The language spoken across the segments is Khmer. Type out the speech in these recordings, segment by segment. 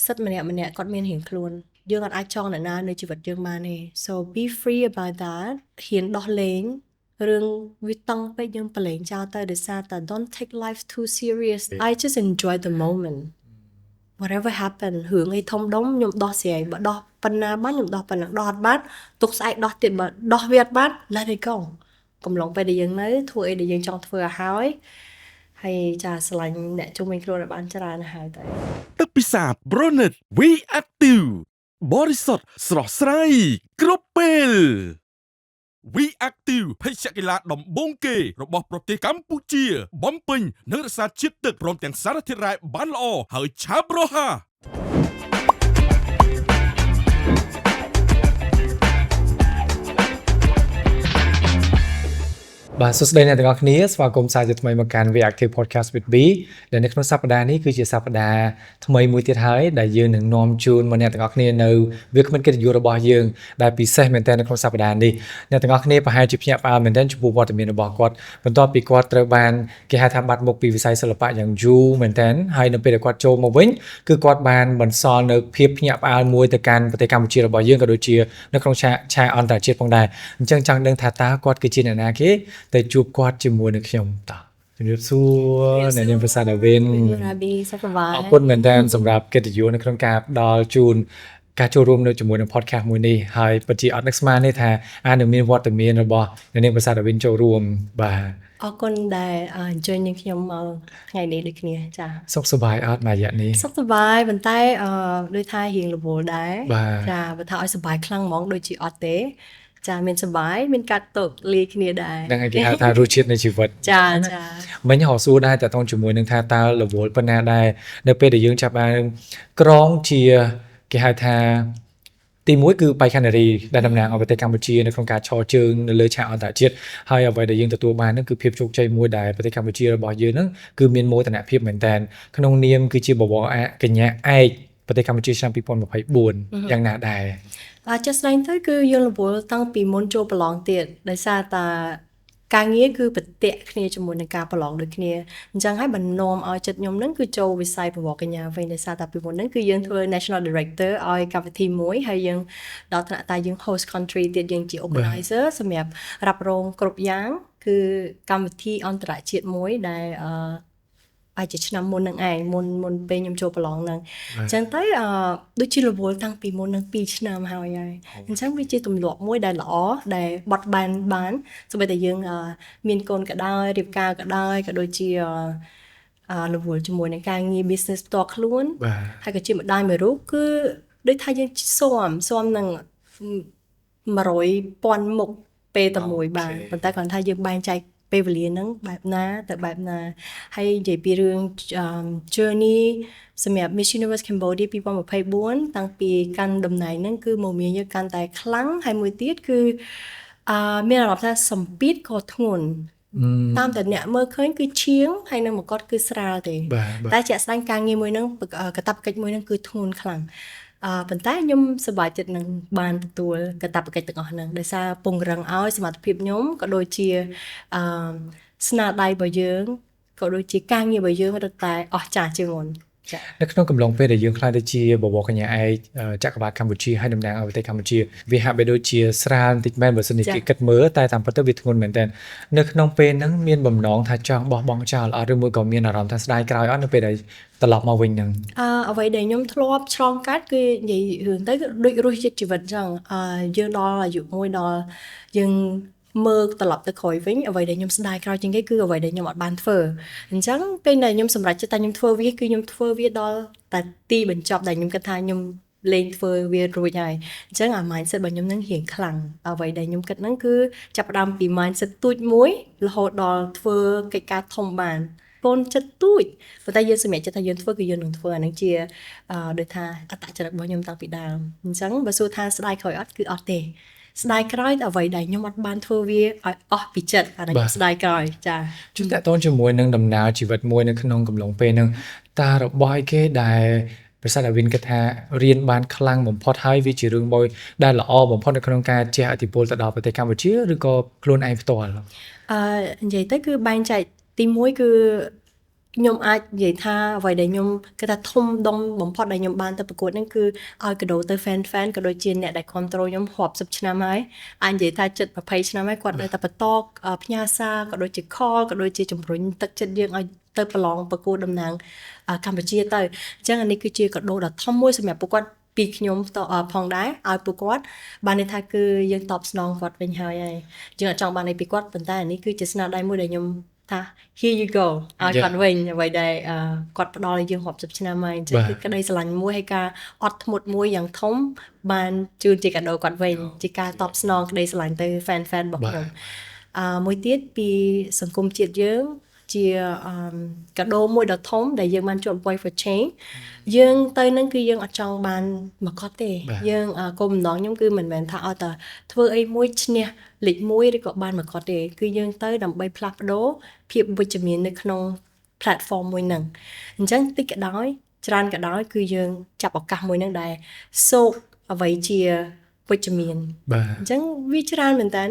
សិទ្ធិម្នាក់ៗគាត់មានរៀងខ្លួនយើងអត់អាចចង់អ្នកណានៅជីវិតយើងបានទេ so be free about that ហ៊ានដោះលែងរឿងវាតឹងពេកយើងប្រឡែងចោលទៅដោយសារតែ don't take life too serious I just enjoy the moment whatever happen រឿងអីធំដុំខ្ញុំដោះស្រាយបើដោះប៉ុណ្ណាបានខ្ញុំដោះប៉ុណ្ណឹងដោះអត់បានទុកស្អែកដោះទៀតបើដោះវាអត់បាន let it go កំឡុងពេលដែលយើងនៅធ្វើអីដែលយើងចង់ធ្វើឲ្យហើយចាស្រឡាញ់អ្នកជុំវិញខ្លួនឲ្យបានច្រើនហើយតែទឹកពិសា Bronet We Active បរិសុទ្ធស្រស់ស្រាយគ្រប់ពេល We Active ភេសជ្ជៈកីឡាដំបូងគេរបស់ប្រទេសកម្ពុជាបំពេញនឹងរក្សាជាតិទឹកព្រមទាំងសារធាតុរ៉ែបានល្អហើយឆាប់រហ័សបាទសួស្តីអ្នកទាំងអស់គ្នាស្វាគមន៍សាជាថ្មីមកកាន់ We Active Podcast with B ដែលនៅក្នុងសប្តាហ៍នេះគឺជាសប្តាហ៍ថ្មីមួយទៀតហើយដែលយើងនឹងនាំជូនមកអ្នកទាំងអស់គ្នានៅវាគ្មិនកិត្តិយសរបស់យើងដែលពិសេសមែនទែននៅក្នុងសប្តាហ៍នេះអ្នកទាំងអស់គ្នាប្រហែលជាភ្ញាក់ផ្អើលមែនទែនចំពោះវត្តមានរបស់គាត់បន្ទាប់ពីគាត់ត្រូវបានគេហៅថាបាត់មុខពីវិស័យសិល្បៈយ៉ាងយូរមែនទែនហើយនៅពេលដែលគាត់ចូលមកវិញគឺគាត់បានបន្សល់នៅភាពភ្ញាក់ផ្អើលមួយទៅកាន់ប្រទេសកម្ពុជារបស់យើងក៏ដូចជានៅក្នុងឆាកអន្តរជាតិផងដែរអញ្ចឹងចង់ដឹងថាតើគាត់គឺជាអ្នកណាគេតែជួបគាត់ជាមួយនឹងខ្ញុំតោះជំរាបសួរអ្នកនាងប្រាសាទអាវិនអរគុណមែនទែនសម្រាប់កិត្តិយសនៅក្នុងការផ្ដល់ជូនការចូលរួមនៅជាមួយនឹង podcast មួយនេះហើយពិតជាអត់នឹកស្មានទេថាអាចនឹងមានវត្តមានរបស់អ្នកនាងប្រាសាទអាវិនចូលរួមបាទអរគុណដែលអញ្ជើញនាងខ្ញុំមកថ្ងៃនេះដូចគ្នាចាសុខសប្បាយអត់មួយរយៈនេះសុខសប្បាយប៉ុន្តែដូចថារៀងរវល់ដែរចាបើថាឲ្យសប្បាយខ្លាំងហ្មងដូចជាអត់ទេចាមានសប្បាយមានកាត់ទុកលាយគ្នាដែរហ្នឹងហើយគេហៅថារសជាតិនៃជីវិតចាមិញហៅសួរដែរតើតោះជាមួយនឹងថាតើរវល់ប៉ុណ្ណាដែរនៅពេលដែលយើងចាប់បានក្រងជាគេហៅថាទីមួយគឺបេក្ខនារីដែលតំណាងឲ្យប្រទេសកម្ពុជានៅក្នុងការឈរជើងនៅលើឆាកអន្តរជាតិហើយអ្វីដែលយើងទទួលបានហ្នឹងគឺភាពជោគជ័យមួយដែលប្រទេសកម្ពុជារបស់យើងហ្នឹងគឺមានមោទនភាពមែនតើក្នុងនាមគឺជាបវរកញ្ញាឯកប្រទេសកម្ពុជាឆ្នាំ2024យ៉ាងណាដែរjust ស្ដែងទៅគឺយើងរវល់តាំងពីមុនចូលប្រឡងទៀតដោយសារតែការងារគឺប្រតិគ្នាជាមួយនឹងការប្រឡងដូចគ្នាអញ្ចឹងហើយបាននាំឲ្យចិត្តខ្ញុំហ្នឹងគឺចូលវិស័យបវរកញ្ញាវិញដោយសារតែពីមុនហ្នឹងគឺយើងធ្វើ National Director ឲ្យកម្មវិធីមួយហើយយើងដល់ថ្នាក់តែយើង host country ទៀតយើងជា organizer សម្រាប់រ៉ាប់រងគ្រប់យ៉ាងគឺកម្មវិធីអន្តរជាតិមួយដែលអាចជាឆ្នាំមុននឹងឯងមុនពេលខ្ញុំចូលប្រឡងហ្នឹងអញ្ចឹងទៅដូចជារវល់តាំងពីមុននឹង2ឆ្នាំហើយអញ្ចឹងវាជាទម្លាប់មួយដែលល្អដែលបត់បែនបានសូម្បីតែយើងមានកូនក៏ដោយរៀបការក៏ដោយក៏ដូចជារវល់ជាមួយនឹងការងារ business ផ្ទាល់ខ្លួនហើយក៏ជាម្ដាយមួយរូបគឺដូចថាយើងស៊ាំនឹង100,000មុខពេលតែមួយបានប៉ុន្តែគាត់ថាយើងបែងចែកពេលវេលាហ្នឹងបែបណាទៅបែបណាហើយនិយាយពីរឿង journey សម្រាប់ Miss Universe Cambodia 2024តាំងពីកាន់តំណែងហ្នឹងគឺមកមានយើងកាន់តែខ្លាំងហើយមួយទៀតគឺមានអារម្មណ៍ថាសម្ពាធក៏ធ្ងន់តាមតែអ្នកមើលឃើញគឺឈៀងហើយនឹងមកគាត់គឺស្រាលទេតែជាក់ស្ដែងការងារមួយហ្នឹងកាតព្វកិច្ចមួយហ្នឹងគឺធ្ងន់ខ្លាំងប៉ុន្តែខ្ញុំសប្បាយចិត្តនឹងបានទទួលកាតព្វកិច្ចទាំងអស់ហ្នឹងដោយសារពង្រឹងឲ្យសមត្ថភាពខ្ញុំក៏ដូចជាស្នាដៃរបស់យើងក៏ដូចជាការងាររបស់យើងរត់តែអស្ចារ្យជាងមុននៅក្នុងកំឡុងពេលដែលយើងខ្លាចទៅជាបវរកញ្ញាឯកចក្រវាឡកម្ពុជាហើយតំណាងឲ្យប្រទេសកម្ពុជាវាហាក់បីដូចជាស្រាលបន្តិចមែនបើសិនជាគេគិតមើលតែតាមពិតទៅវាធ្ងន់មែនតើនៅក្នុងពេលហ្នឹងមានបំណងថាចង់បោះបង់ចោលអត់ឬមួយក៏មានអារម្មណ៍ថាស្ដាយក្រោយអត់នៅពេលដែលត្រឡប់មកវិញហ្នឹងអ្វីដែលខ្ញុំធ្លាប់ឆ្លងកាត់គឺនិយាយរឿងទៅដូចរសជាតិជីវិតអញ្ចឹងយើងដល់អាយុមួយដល់យើងមើលត្រឡប់ទៅក្រោយវិញអ្វីដែលខ្ញុំស្ដាយក្រោយជាងគេគឺអ្វីដែលខ្ញុំអត់បានធ្វើអញ្ចឹងពេលដែលខ្ញុំសម្រេចចិត្តថាខ្ញុំធ្វើវាគឺខ្ញុំធ្វើវាដល់តែទីបញ្ចប់ដែលខ្ញុំគិតថាខ្ញុំលេងធ្វើវារួចហើយអញ្ចឹងអា mindset របស់ខ្ញុំនឹងរៀងខ្លាំងអ្វីដែលខ្ញុំគិតហ្នឹងគឺចាប់ផ្ដើមពី mindset ទូចមួយរហូតដល់ធ្វើកិច្ចការធំបានកូនចិត្តទូចប៉ុន្តែយើងសម្រេចចិត្តថាយើងធ្វើគឺយើងនឹងធ្វើអានឹងជាដូចថាអត្តចរិតរបស់ខ្ញុំតាំងពីដើមអញ្ចឹងបើសួរថាស្ដាយក្រោយអត់គឺអត់ទេស្ដាយក្រោយអ្វីដែលខ្ញុំអត់បានធ្វើវាឲ្យអស់ពីចិត្តអានេះស្ដាយក្រោយចាជួនតើតូនជាមួយនឹងដំណើរជីវិតមួយនៅក្នុងកំឡុងពេលហ្នឹងតើរបស់ឯគេដែលប្រាសាទអាវិនគិតថារៀនបានខ្លាំងបំផុតហើយវាជារឿងមួយដែលល្អបំផុតនៅក្នុងការជះឥទ្ធិពលទៅដល់ប្រទេសកម្ពុជាឬក៏ខ្លួនឯងផ្ទាល់និយាយទៅគឺបែងចែកទី1គឺ ខ្ញុំអាចនិយាយថាអ្វីដែលខ្ញុំគេថាធំដុំបំផុតដែលខ្ញុំបានទៅប្រកួតហ្នឹងគឺឲ្យកាដូទៅ fan ក៏ដូចជាអ្នកដែល control ខ្ញុំរាប់សិបឆ្នាំហើយអាចនិយាយថាជិត20ឆ្នាំហើយគាត់នៅតែបន្តផ្ញើសារក៏ដូចជា call ក៏ដូចជាជំរុញទឹកចិត្តយើងឲ្យទៅប្រឡងប្រកួតតំណាងកម្ពុជាទៅអញ្ចឹងអានេះគឺជាកាដូដ៏ធំមួយសម្រាប់ពួកគាត់ពីខ្ញុំផងដែរឲ្យពួកគាត់បានន័យថាគឺយើងតបស្នងគាត់វិញហើយយើងអត់ចង់បានអីពីគាត់ប៉ុន្តែអានេះគឺជាស្នាដៃមួយដែលខ្ញុំថា here you go ឲ្យគាត់វិញអ្វីដែលគាត់ផ្ដល់ឲ្យយើងរាប់សិបឆ្នាំហើយអញ្ចឹងគឺក្តីស្រឡាញ់មួយហើយការអត់ធ្មត់មួយយ៉ាងធំបានជូនជាកាដូគាត់វិញជាការតបស្នងក្តីស្រឡាញ់ទៅ fan របស់ខ្ញុំមួយទៀតពីសង្គមជាតិយើងជាកាដូមួយដ៏ធំដែលយើងបានជួប Voice for Change យើងទៅនឹងគឺយើងអត់ចង់បានមកគាត់ទេយើងគោលបំណងខ្ញុំគឺមិនមែនថាឲ្យតែធ្វើអីមួយឈ្នះលេខ1ឬក៏បានមកគាត់ទេគឺយើងទៅដើម្បីផ្លាស់ប្ដូរភាពវិជ្ជមាននៅក្នុង platform មួយហ្នឹងអញ្ចឹងតិចក៏ដោយច្រើនក៏ដោយគឺយើងចាប់ឱកាសមួយហ្នឹងដែលសោកអ្វីជាវិជ្ជមានអញ្ចឹងវាច្រើនមែនតើ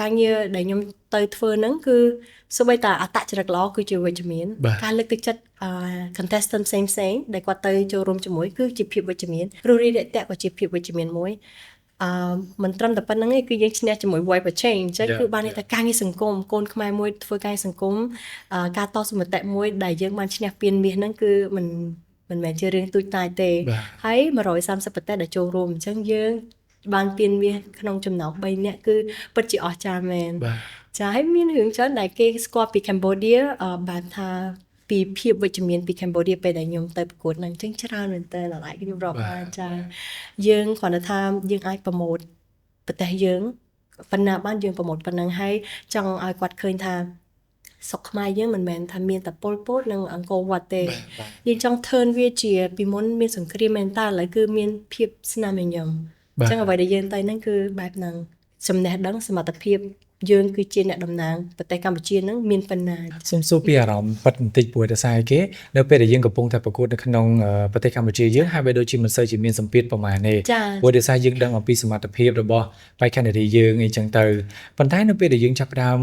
ការងារដែលខ្ញុំទៅធ្វើហ្នឹងគឺសូម្បីតែអត្តចរិតល្អគឺជាវិជ្ជមានការលើកទឹកចិត្ត contestant ផ្សេងៗដែលគាត់ទៅចូលរួមជាមួយគឺជាភាពវិជ្ជមានរស់រីរាក់ទាក់ក៏ជាភាពវិជ្ជមានមួយមិនត្រឹមតែប៉ុណ្្នឹងទេគឺយើងឈ្នះជាមួយ Voice for Change អញ្ចឹងគឺបានន័យថាការងារសង្គមកូនខ្មែរមួយធ្វើការងារសង្គមការតស៊ូមតិមួយដែលយើងបានឈ្នះពានមាសហ្នឹងគឺមិនមែនជារឿងទូចតាចទេហើយ130ប្រទេសដែលចូលរួមអញ្ចឹងយើងបានពានមាសក្នុងចំណោម3នាក់គឺពិតជាអស្ចារ្យមែនចាហើយមានរឿងច្រើនដែលគេស្គាល់ពី Cambodia បានថាពីភាពវិជ្ជមានពី Cambodia ពេលដែលខ្ញុំទៅប្រកួតហ្នឹងអញ្ចឹងច្រើនមែនតើដល់ឯងខ្ញុំរាប់បានចាយើងគ្រាន់តែថាយើងអាចប្រម៉ូទប្រទេសយើងប៉ុណ្ណាបានយើងប្រម៉ូទប៉ុណ្ណឹងហើយចង់ឲ្យគាត់ឃើញថាស្រុកខ្មែរយើងមិនមែនថាមានតែប៉ុលពតនិងអង្គរវត្តទេយើងចង់ turn វាជាពីមុនមានសង្គ្រាមមែនតើឥឡូវគឺមានភាពស្នាមញញឹមអញ្ចឹងអ្វីដែលយើងទៅហ្នឹងគឺបែបហ្នឹងចំណេះដឹងសមត្ថភាពយើងគឺជាអ្នកតំណាងប្រទេសកម្ពុជាហ្នឹងមានប៉ុណ្ណាសូមសួរពីអារម្មណ៍ប៉ិតបន្តិចព្រោះដោយសារគេនៅពេលដែលយើងកំពុងតែប្រកួតនៅក្នុងប្រទេសកម្ពុជាយើងហើយបីដូចជាមិនសូវជាមានសម្ពាធប្រហែលទេព្រោះដោយសារយើងដឹងអំពីសមត្ថភាពរបស់បេក្ខនារីយើងអីចឹងទៅប៉ុន្តែនៅពេលដែលយើងចាប់ផ្ដើម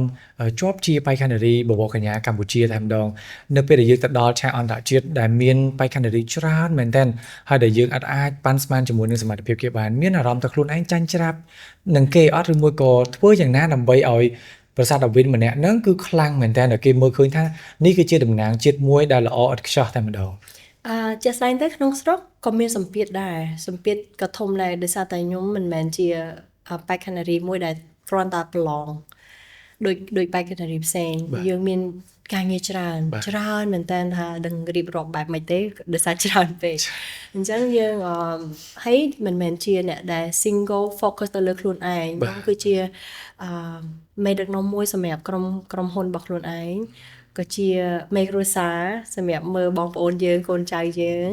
ជាប់ជាបេក្ខនារីបបរកញ្ញាកម្ពុជាតែម្ដងនៅពេលដែលយើងទៅដល់ឆាកអន្តរជាតិដែលមានបេក្ខនារីច្រើនមែនទែនហើយដែលយើងអាចប៉ាន់ស្មានជាមួយនឹងសមត្ថភាពគេបានមានអារម្មណ៍ថាខ្លួនឯងចាញ់ច្រាប់នឹងគេអត់ឬមួយក៏ធ្វើយ៉ាងណាដើម្បីឲ្យប្រាសាទវិនម្នាក់ហ្នឹងគឺខ្លាំងមែនតើគេមើលឃើញថានេះគឺជាតំណាងជាតិមួយដែលល្អឥតខ្ចោះតែម្ដងជាក់ស្ដែងទៅក្នុងស្រុកក៏មានសម្ពាធដែរសម្ពាធក៏ធំដែរដោយសារតែខ្ញុំមិនមែនជាបេក្ខនារីមួយដែលគ្រាន់តែប្រឡងដោយបេក្ខនារីផ្សេងយើងមានការងារច្រើនមែនតើថាដឹងរៀបរាប់បែបម៉េចទេដោយសារច្រើនពេកអញ្ចឹងយើងហើយមិនមែនជាអ្នកដែល single focus ទៅលើខ្លួនឯងបងគឺជាមេដឹកនាំមួយសម្រាប់ក្រុមហ៊ុនរបស់ខ្លួនឯងក៏ជាមេគ្រួសារសម្រាប់មើលបងប្អូនយើងកូនចៅយើង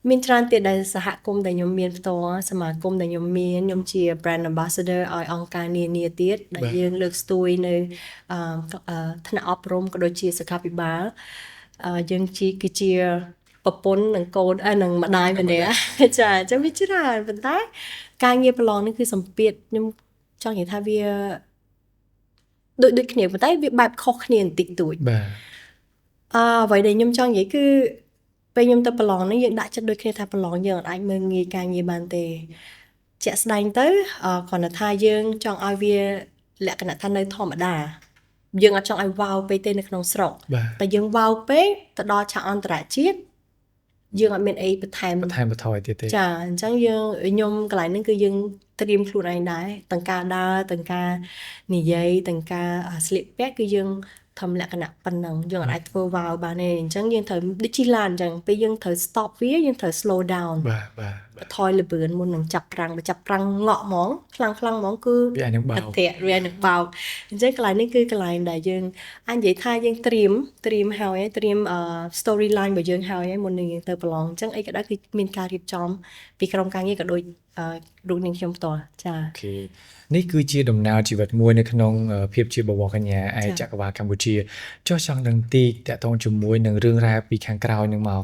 មានច្រើនទៀតដែលសហគមន៍ដែលខ្ញុំមានផ្ទាល់សមាគមដែលខ្ញុំជា brand ambassador ឲ្យអង្គការនានាទៀតដែលយើងលើកស្ទួយនៅថ្នាក់អប់រំក៏ដូចជាសុខាភិបាលយើងគឺជាប្រពន្ធនិងកូននិងម្ដាយម្នាក់ចាអញ្ចឹងវាច្រើនប៉ុន្តែការងារប្រឡងនេះគឺសម្ពាធខ្ញុំចង់និយាយថាវាដូចគ្នាប៉ុន្តែវាបែបខុសគ្នាបន្តិចតួចអ្វីដែលខ្ញុំចង់និយាយគឺពេលខ្ញុំទៅប្រឡងនេះយើងដាក់ចិត្តដូចគ្នាថាប្រឡងយើងអាចមើលងាយការងារបានទេជាក់ស្ដែងទៅគ្រាន់តែថាយើងចង់ឲ្យវាលក្ខណៈថានៅធម្មតាយើងអត់ចង់ឲ្យវ៉ាវពេកទេនៅក្នុងស្រុកតែយើងវ៉ាវពេកទៅដល់ឆាកអន្តរជាតិយើងអត់មានអីបន្ថែមបន្ថយទៀតទេចាអញ្ចឹងខ្ញុំកន្លែងហ្នឹងគឺយើងត្រៀមខ្លួនឯងដែរទាំងការដើរទាំងការនិយាយទាំងការស្លៀកពាក់គឺយើងធម្មលក្ខណៈប៉ុណ្ណឹងយើងអាចធ្វើវ៉ាវបានទេអញ្ចឹងយើងត្រូវដូចជិះឡានអញ្ចឹងពេលយើងត្រូវ stop វាយើងត្រូវ slow down បាទថយលឿនមុននឹងចាប់ប្រាំងបើចាប់ប្រាំងងក់ហ្មងខ្លាំងហ្មងគឺវានឹងបោកវានឹងបោកអញ្ចឹងកន្លែងនេះគឺកន្លែងដែលយើងអាចនិយាយថាយើងត្រៀមហើយត្រៀមstory line របស់យើងហើយមុននឹងយើងទៅប្រឡងអញ្ចឹងអីក៏ដោយគឺមានការរៀបចំពីក្រុមការងារក៏ដូចរូបនាងខ្ញុំផ្ទាល់ចាអូខេនេះគឺជាដំណើរជីវិតមួយនៅក្នុងភាពជាបវរកញ្ញាឯចក្រវាឡកម្ពុជាចុះចង់ដឹងទីតកតងជាមួយនឹងរឿងរ៉ាវពីខាងក្រោយនឹងមក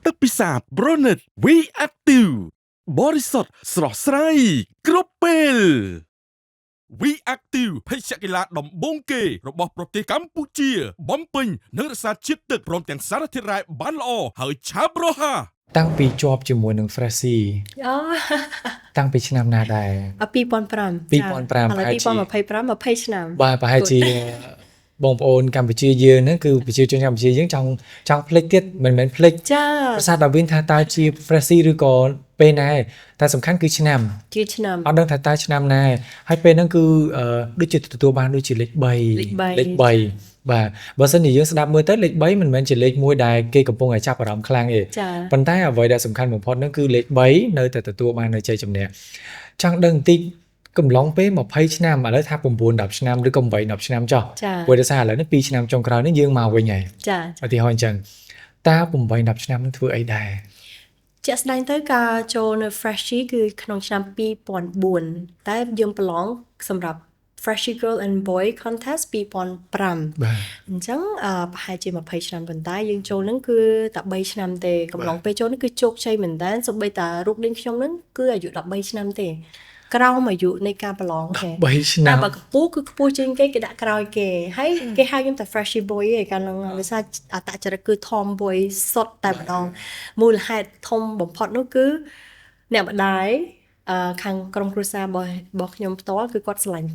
ទឹកពិសា Bronet We Active បរិសុទ្ធស្រស់ស្រាយគ្រប់ពេល We Active ភេសជ្ជៈកីឡាដំបូងគេរបស់ប្រទេសកម្ពុជាបំពេញនិងរក្សាជាតិទឹកព្រមទាំងសារធាតុរ៉ែបានល្អហើយឆាប់រហ័ស តាំងពីជាប់ជាមួយនឹង Freshie អូ តាំងពីឆ្នាំណាដែរ 2005 2005 ឥឡូវ2025 20ឆ្នាំ បាទប្រហែលជាបងប្អូនកម្ពុជាយើងហ្នឹងគឺប្រជាជនកម្ពុជាយើងចង់ភ្លេចទៀតមិនមែនភ្លេច ចា ប្រសាទដាវីនថាតើជា Freshie ឬក៏ពេលណាតែសំខាន់គឺឆ្នាំ ជាឆ្នាំ អត់ដឹងថាតើឆ្នាំណាហើយពេលហ្នឹងគឺដូចជាទទួលបានដូចជាលេខ3 លេខ3បាទបើសិនជាយើងស្ដាប់មើលទៅលេខ3មិនមែនជាលេខមួយដែលគេកំពុងតែចាប់អារម្មណ៍ខ្លាំងទេ ចា ប៉ុន្តែអ្វីដែលសំខាន់បំផុតហ្នឹងគឺលេខ3នៅតែទទួលបាននៅជ័យជំនះចង់ដឹងបន្តិចកំឡុងពេល20ឆ្នាំឥឡូវថា9 10ឆ្នាំឬក៏8 10ឆ្នាំចុះ ចា ព្រោះដោយសារឥឡូវនេះ2ឆ្នាំចុងក្រោយនេះយើងមកវិញហើយ ចា ឧទាហរណ៍អញ្ចឹងតើ8 10ឆ្នាំនឹងធ្វើអីដែរ ជាក់ស្ដែងទៅការចូលនៅ Freshie គឺក្នុងឆ្នាំ2004តែយើងប្រឡងសម្រាប់ Freshie Girl and Boy Contest 2005 បាទ អញ្ចឹងប្រហែលជា20ឆ្នាំប៉ុន្តែយើងចូលហ្នឹងគឺតែ3ឆ្នាំទេកំឡុងពេលចូលហ្នឹងគឺជោគជ័យមែនតើសូម្បីតែរូបលេងខ្ញុំហ្នឹងគឺអាយុ13ឆ្នាំទេក្រោមអាយុនៃការប្រឡងទេ 3ឆ្នាំ តែបើខ្ពស់គឺខ្ពស់ជាងគេគេដាក់ក្រោយគេហើយគេហៅខ្ញុំតែ Freshie Boy ឯងកាលហ្នឹងវាថាអត្តចរិតគឺ Tomboy សុទ្ធតែម្ដងមូលហេតុធំបំផុតនោះគឺអ្នកម្ដាយខាងក្រុមគ្រួសាររបស់ខ្ញុំផ្ទាល់គឺគាត់ស្រឡាញ់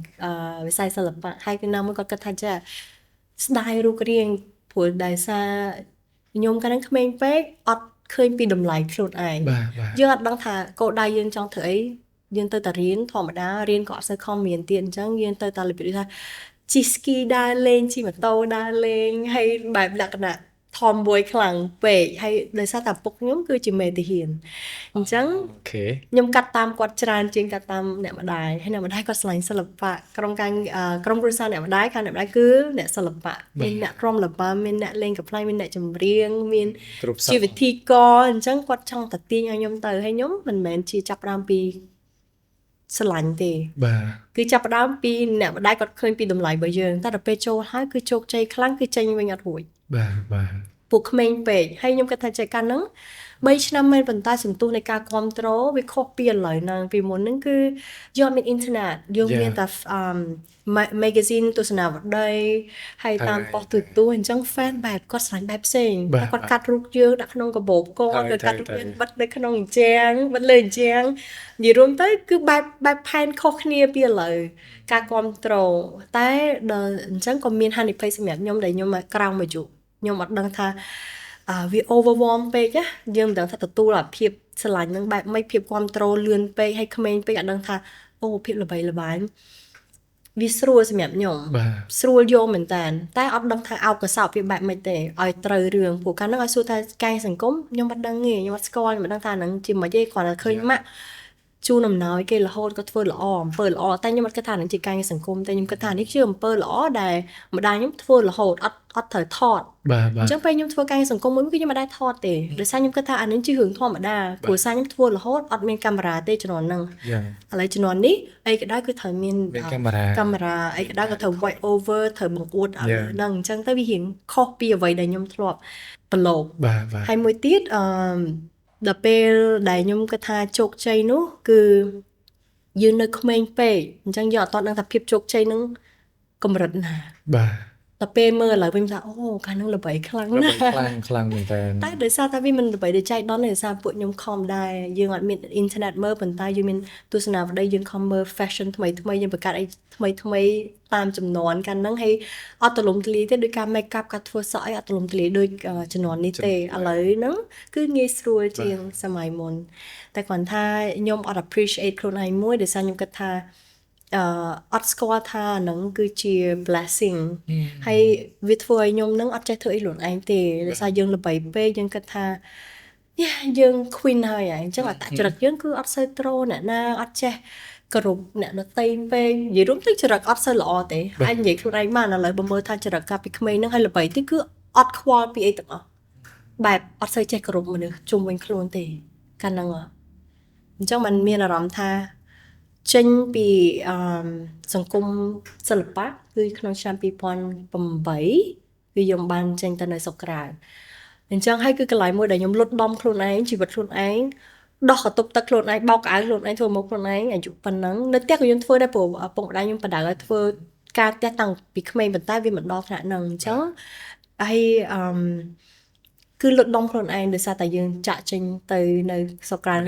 វិស័យសិល្បៈហើយគឺណាមួយគាត់គិតថាចាស្ដាយរូបរាងព្រោះដោយសារខ្ញុំកាលហ្នឹងក្មេងពេកអត់ឃើញពីតម្លៃខ្លួនឯង បាទបាទ យើងអត់ដឹងថាគោលដៅយើងចង់ធ្វើអីយើងទៅតែរៀនធម្មតារៀនក៏អត់សូវខំរៀនទៀតអញ្ចឹងយើងទៅតែរបៀបថាជិះស្គីដើរលេងជិះម៉ូតូដើរលេងហើយបែបលក្ខណៈ Tomboy ខ្លាំងពេកហើយដោយសារតែឪពុកខ្ញុំគឺជាមេទាហានអញ្ចឹង អូខេ ខ្ញុំកាត់តាមគាត់ច្រើនជាងកាត់តាមអ្នកម្ដាយហើយអ្នកម្ដាយគាត់ស្រឡាញ់សិល្បៈក្រុមគ្រួសារអ្នកម្ដាយខាងអ្នកម្ដាយគឺអ្នកសិល្បៈមានអ្នករាំល្បើមានអ្នកលេងកំប្លែងមានអ្នកចម្រៀងមាន គ្រប់សព ជាវិធីករអញ្ចឹងគាត់ចង់តែទាញឲ្យខ្ញុំទៅហើយខ្ញុំមិនមែនជាចាប់ផ្ដើមពីស្រឡាញ់ទេ បាទ គឺចាប់ផ្ដើមពីអ្នកម្ដាយគាត់ឃើញពីតម្លៃរបស់យើងតែដល់ពេលចូលហើយគឺជោគជ័យខ្លាំងគឺចេញវិញអត់រួច បាទបាទ ពួកក្មេងពេកហើយខ្ញុំគិតថាចេះកាន់ហ្នឹង3ឆ្នាំមែនប៉ុន្តែសន្ទុះនៃការគ្រប់គ្រងវាខុសពីឥឡូវហ្នឹងពីមុនហ្នឹងគឺយកមានអ៊ីនធឺណិតយកមានតែmagazine ទស្សនាវដ្តីហើយតាមប៉ុស្តិ៍ទូរទស្សន៍អញ្ចឹង fan បែបគាត់ស្រឡាញ់បែបផ្សេងតែគាត់កាត់រូបយើងដាក់ក្នុងកាបូបកគាត់កាត់រូបយើងបិទនៅក្នុងអញ្ចឹងបិទលើអញ្ចឹងនិយាយរួមទៅគឺបែបផែនខុសគ្នាពីឥឡូវការគ្រប់គ្រងតែដល់អញ្ចឹងក៏មានហានិភ័យសម្រាប់ខ្ញុំដែលខ្ញុំក្រោមអាយុខ្ញុំអត់ដឹងថាវា overwhelm ពេកណាយើងមិនដឹងថាទទួលអាភាពស្រឡាញ់នឹងបែបមិនភាពគ្រប់គ្រងលឿនពេកហើយក្មេងពេកអត់ដឹងថាអូភាពល្បីល្បាញវាស្រួលសម្រាប់ខ្ញុំ បាទ ស្រួលយកមែនតើតែអត់ដឹងថាអោបកសោបវាបែបម៉េចទេឲ្យត្រូវរឿងព្រោះកាលហ្នឹងឲ្យសួរថាកាយសង្គមខ្ញុំអត់ដឹងទេខ្ញុំអត់ស្គាល់ខ្ញុំអត់ដឹងថាហ្នឹងជាមិនទេគ្រាន់តែឃើញម៉ាក់ជូនអំណោយគេរហូតក៏ធ្វើល្អអំពើល្អតែខ្ញុំអត់គិតថាហ្នឹងជាកាយសង្គមតែខ្ញុំគិតថានេះជាអំពើល្អដែលម្ដាយខ្ញុំធ្វើរហូតអត់ត្រូវថត បាទបា អ ទ ញ្ចឹងពេលខ្ញុំធ្វើការសង្គមមួយគឺខ្ញុំមិនដែរថតទេដោយសារខ្ញុំគិតថាអានេះជារឿងធម្មតាគ្រួសារខ្ញុំធ្វើរហូតអត់មានកាមេរ៉ាទេជំនាន់ហ្នឹង យ៉ា ឥឡូវជំនាន់នេះអីក៏ដោយគឺត្រូវមាន មានកាមេរ៉ា កាមេរ៉ាអីក៏ដោយក៏ត្រូវ voice over ត្រូវបង្អួតឲ្យ Yeah. ហ្នឹងអញ្ចឹងទៅវារៀងខុសពីអ្វីដែលខ្ញុំធ្លាប់ប្រឡូក បាទបាទ ហើយមួយទៀតដល់ពេលដែលខ្ញុំគិតថាជោគជ័យនោះគឺយើងនៅក្មេងពេកអញ្ចឹងយើងអត់ទាន់ដឹងថាភាពជោគជ័យហ្នឹងកម្រិតណា បាទ ដល់ពេលមើលឥឡូវវិញថាអូកាលហ្នឹងល្បីខ្លាំង ល្ ណា បី ស់ ខ្លាំងមែនតើ តែដោយសារតែវាមិនល្បីដូចចៃដន្យទេដោយសារពួកខ្ញុំខំដែរយើងអត់មានអ៊ីនធឺណិតមើលប៉ុន្តែយើងមានទស្សនាវដ្តីយើងខំមើល fashion ថ្មីយើងបង្កើតអីថ្មីតាមចំនួនកាលហ្នឹងហើយអត់ទលំទលាយទេដោយការ make up ការធ្វើសក់អីអត់ទលំទលាយដូចចំនួននេះទេឥឡូវហ្នឹងគឺងាយស្រួលជាងសម័យមុនតែគ្រាន់ថាខ្ញុំអត់ appreciate ខ្លួនឯងមួយដោយសារខ្ញុំគិតថាអត់ស្គាល់ថាហ្នឹងគឺជា blessing ហើយវាធ្វើឲ្យខ្ញុំហ្នឹងអត់ចេះធ្វើអីខ្លួនឯងទេដោយសារយើងល្បីពេកយើងគិតថាយើង queen ហើយអញ្ចឹងអត្តចរិតយើងគឺអត់សូវត្រូអ្នកណាអត់ចេះគោរពអ្នកដទៃពេកនិយាយរួមទៅចរិតអត់សូវល្អទេអាចនិយាយខ្លួនឯងបានឥឡូវបើមើលថាចរិតកាលពីក្មេងហ្នឹងហើយល្បីតិចគឺអត់ខ្វល់ពីអីទាំងអស់បែបអត់សូវចេះគោរពមនុស្សជុំវិញខ្លួនទេកាលហ្នឹងអញ្ចឹងมันមានអារម្មណ៍ថាចេញពីសង្គមសិល្បៈគឺក្នុងឆ្នាំ2008គឺខ្ញុំបានចេញទៅនៅស្រុកក្រៅអញ្ចឹងហើយគឺកន្លែងមួយដែលខ្ញុំលុតដំខ្លួនឯងជីវិតខ្លួនឯង ដោះកតុបទឹកខ្លួនឯងបោកកៅខ្លួនឯងធ្វើមកខ្លួនឯងអាយុប៉ុណ្ណឹងនៅផ្ទះក៏ខ្ញុំធ្វើដែរព្រោះឪពុកម្ដាយខ្ញុំបដៅឲ្យធ្វើការផ្ទះតាំងពីក្មេងប៉ុន្តែវាមិនដល់ថ្នាក់ហ្នឹងអញ្ចឹងហើយគឺលុតដុំខ្លួនឯងដោយសារតែយើងចាក់ចេញទៅនៅស្រុកក្រៅឯ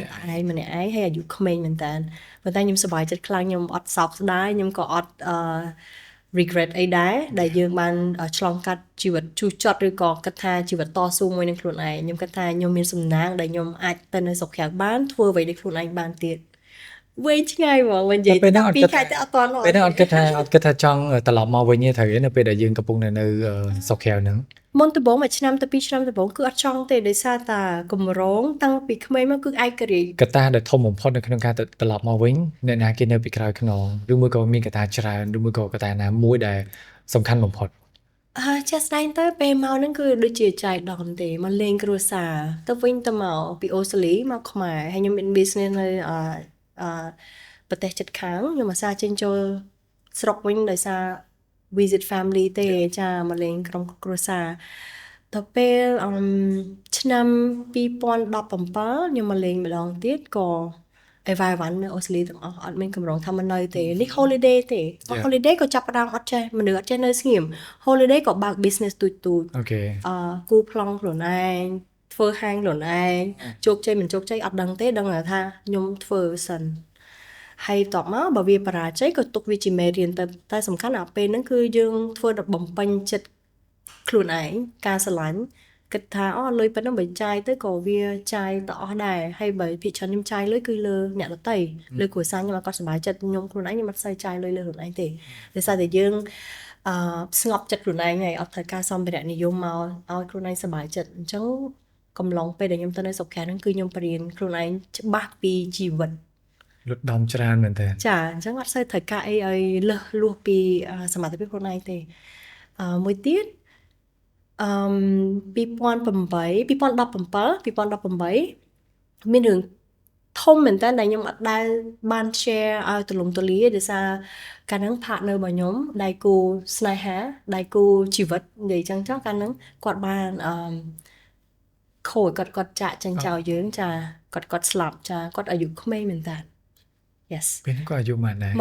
ងម្នាក់ឯងហើយអាយុក្មេងមែនតើប៉ុន្តែខ្ញុំសប្បាយចិត្តខ្លាំងខ្ញុំអត់សោកស្ដាយខ្ញុំក៏អត់regret អីដែរដែលយើងបានឆ្លងកាត់ជីវិតជូរចត់ឬក៏គិតថាជីវិតតស៊ូមួយនឹងខ្លួនឯងខ្ញុំគិតថាខ្ញុំមានសំណាងដែលខ្ញុំអាចទៅនៅស្រុកក្រៅបានធ្វើអ្វីដោយខ្លួនឯងបានទៀតវែងឆ្ងាយហ្មងវិញនិយាយតែពីខែតែអត់ទាន់ពេលហ្នឹងអត់គិតថាចង់ត្រឡប់មកវិញទេត្រូវទេនៅពេលដែលយើងកំពុងនៅស្រុកក្រៅហ្នឹងមុនដំបូងមួយឆ្នាំទៅ2ឆ្នាំដំបូងគឺអត់ចង់ទេដោយសារតែកម្រងតាំងពីក្មេងមកគឺឯករាជ្យកត្តាដែលធំបំផុតនៅក្នុងការត្រឡប់មកវិញអ្នកណាគេនៅពីក្រោយខ្នងឬមួយក៏មានកត្តាច្រើនឬមួយក៏កត្តាណាមួយដែលសំខាន់បំផុតចាស់ស្ដែងទៅពេលមកហ្នឹងគឺដូចជាចៃដន្យទេមកលេងគ្រួសារទៅវិញទៅមកពីអូស្ត្រាលីមកខ្មែរហើយខ្ញុំមាន business នៅប្រទេសជិតខាងខ្ញុំអាសាចេញចូលស្រុកវិញដោយសារ visit family ទេចាមកលេងក្រុមគ្រួសារដល់ពេលឆ្នាំ2017ខ្ញុំមកលេងម្ដងទៀតក៏អីវ៉ាន់នៅអូស្ត្រាលីទាំងអស់អត់មានកម្រងថាមកនៅទេនេះ holiday ទេ holiday ក៏ចាប់ផ្ដើមអត់ចេះមនុស្សអត់ចេះនៅស្ងៀម holiday ក៏បើក business ទូចអូខេគូប្លង់ខ្លួនឯងធ្វើហាងខ្លួនឯងជោគជ័យមិនជោគជ័យអត់ដឹងទេដឹងថាខ្ញុំធ្វើសិនហើយតបមកបើវាបរាជ័យក៏ទុកវាជាមេរៀនទៅតែសំខាន់អាពេលហ្នឹងគឺយើងធ្វើដល់បំពេញចិត្តខ្លួនឯងការស្រឡាញ់គិតថាលុយប៉ុណ្ណឹងបើចាយទៅក៏វាចាយទៅអស់ដែរហើយបើភាគច្រើនខ្ញុំចាយលុយគឺលើអ្នកដទៃលើគ្រួសារខ្ញុំអត់គាត់សប្បាយចិត្តខ្ញុំខ្លួនឯងខ្ញុំអត់សូវចាយលុយលើខ្លួនឯងទេដោយសារតែយើងស្ងប់ចិត្តខ្លួនឯងហើយអត់ត្រូវការសម្ភារៈនិយមមកឲ្យខ្លួនឯងសប្បាយចិត្តអញ្ចឹងកំឡុងពេលដែលខ្ញុំទៅនៅស្រុកក្រៅហ្នឹងគឺខ្ញុំបរៀនខ្លួនឯងច្បាស់ពីជីវិតលុតដំច្រើនមែនតើចាអញ្ចឹងអត់សូវត្រូវការអីឲ្យលើសលួសពីសមត្ថភាពខ្លួនឯងទេមួយទៀត2017មានរឿងធំមែនតើដែលខ្ញុំអត់ដែលបាន share ឲ្យទូលំទូលាយដោយសារកាលហ្នឹង partner របស់ខ្ញុំដៃគូស្នេហាដៃគូជីវិតនិយាយចឹងចុះកាលហ្នឹងគាត់បានខូចគាត់ចាក់ចេញចោលយើងចាគាត់ស្លាប់ចាគាត់អាយុក្មេងមែនតើYes ពេលហ្នឹងក៏អាយុប៉ុន្មានដែរ26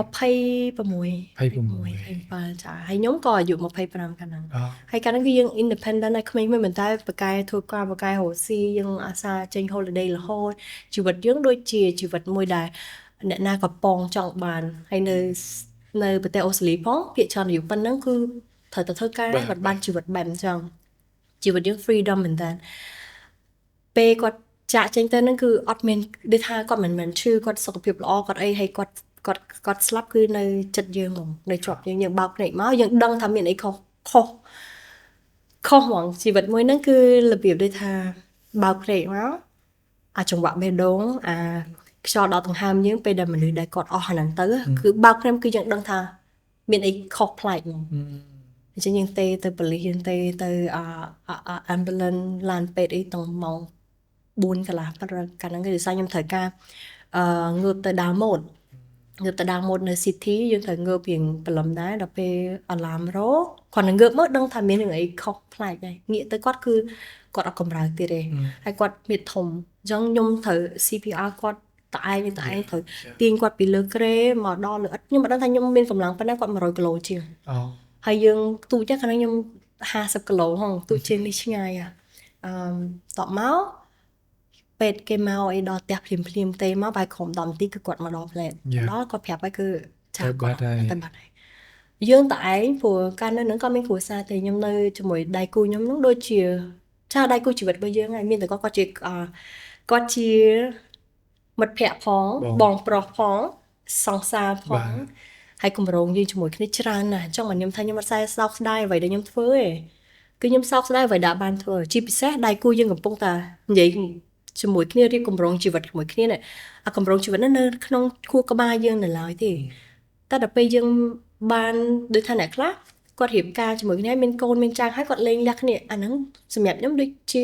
ចាហើយខ្ញុំក៏អាយុ25កាលហ្នឹងហើយកាលហ្នឹងគឺយើង independent ហើយក្មេងមែនតើបកែធ្វើការបកែរកស៊ីយើងអាសាចេញ holiday រហូតជីវិតយើងដូចជាជីវិតមួយដែលអ្នកណាក៏ពងចង់បានហើយនៅប្រទេសអូស្ត្រាលីផងភាគច្រើនអាយុប៉ុណ្ណឹងគឺត្រូវតែធ្វើការគាត់បានជីវិតបែបអញ្ចឹងជីវិតយើង freedom មែនតើពេលគាត់ចាក់ចេញទៅហ្នឹងគឺអត់មានដូចថាគាត់មិនមែនឈឺគាត់សុខភាពល្អគាត់អីហើយគាត់ស្លាប់គឺនៅចិត្តយើងហ្មងនៅជាប់យើងបើកភ្នែកមកយើងដឹងថាមានអីខុសហ្មងជីវិតមួយហ្នឹងគឺរបៀបដូចថាបើកភ្នែកមកអាចង្វាក់បេះដូងខ្យល់ដល់ដង្ហើមយើងពេលដែលមនុស្សដែលគាត់អស់ហ្នឹងទៅគឺបើកភ្នែកគឺយើងដឹងថាមានអីខុសប្លែកហ្មងអញ្ចឹងយើងទេទៅប៉ូលីសយើងទេទៅambulance ឡានពេទ្យអីទាំងម៉ោង4កន្លះប៉ុន្តែកាលហ្នឹងគឺដោយសារខ្ញុំត្រូវការងើបទៅដើរម៉ូតនៅ city យើងត្រូវងើបរៀងព្រលឹមដែរដល់ពេលអឡាមរោគាត់នឹងងើបមកដឹងថាមានរឿងអីខុសប្លែកដែរងាកទៅគាត់គឺគាត់អត់កម្រើកទៀតទេហើយគាត់មានធំអញ្ចឹងខ្ញុំត្រូវ CPR គាត់តឯងត្រូវទាញគាត់ពីលើក្រេមកដល់លើឥដ្ឋខ្ញុំមិនដឹងថាខ្ញុំមានកម្លាំងប៉ុណ្ណាគាត់100គីឡូជាងហើយយើងទូចហ្នឹងខ្ញុំ50គីឡូហងទូចជាងនេះឆ្ងាយតបមកពេទ្យគេមកអីដល់ផ្ទះភ្លាមទេមកបាយក្រុម10នាទីគឺគាត់មកដល់ផ្លែដល់គាត់ប្រាប់ឲ្យគឺចាបាត់ហើយយើងតឯងព្រោះកាលនៅហ្នឹងក៏មានគ្រួសារតែខ្ញុំនៅជាមួយដៃគូខ្ញុំហ្នឹងដូចជាដៃគូជីវិតរបស់យើងហើយមានតែគាត់ជាមិត្តភ័ក្តិផងបងប្រុសផងសង្សារផងហើយគម្រោងយើងជាមួយគ្នាច្រើនណាស់អញ្ចឹងខ្ញុំថាខ្ញុំអត់សោកស្ដាយអ្វីដែលខ្ញុំធ្វើទេគឺខ្ញុំសោកស្ដាយអ្វីដែលបានធ្វើជាពិសេសដៃគូយើងកំពុងតែនិយាយជាមួយគ្នារៀបគម្រោងជីវិតជាមួយគ្នានេះគម្រោងជីវិតនៅក្នុងខួរក្បាលយើងនៅឡើយទេតែដល់ពេលយើងបានដូចថាអ្នកខ្លះគាត់រៀបការជាមួយគ្នាមានកូនមានចៅហើយគាត់លេងលះគ្នាអាហ្នឹងសម្រាប់ខ្ញុំដូចជា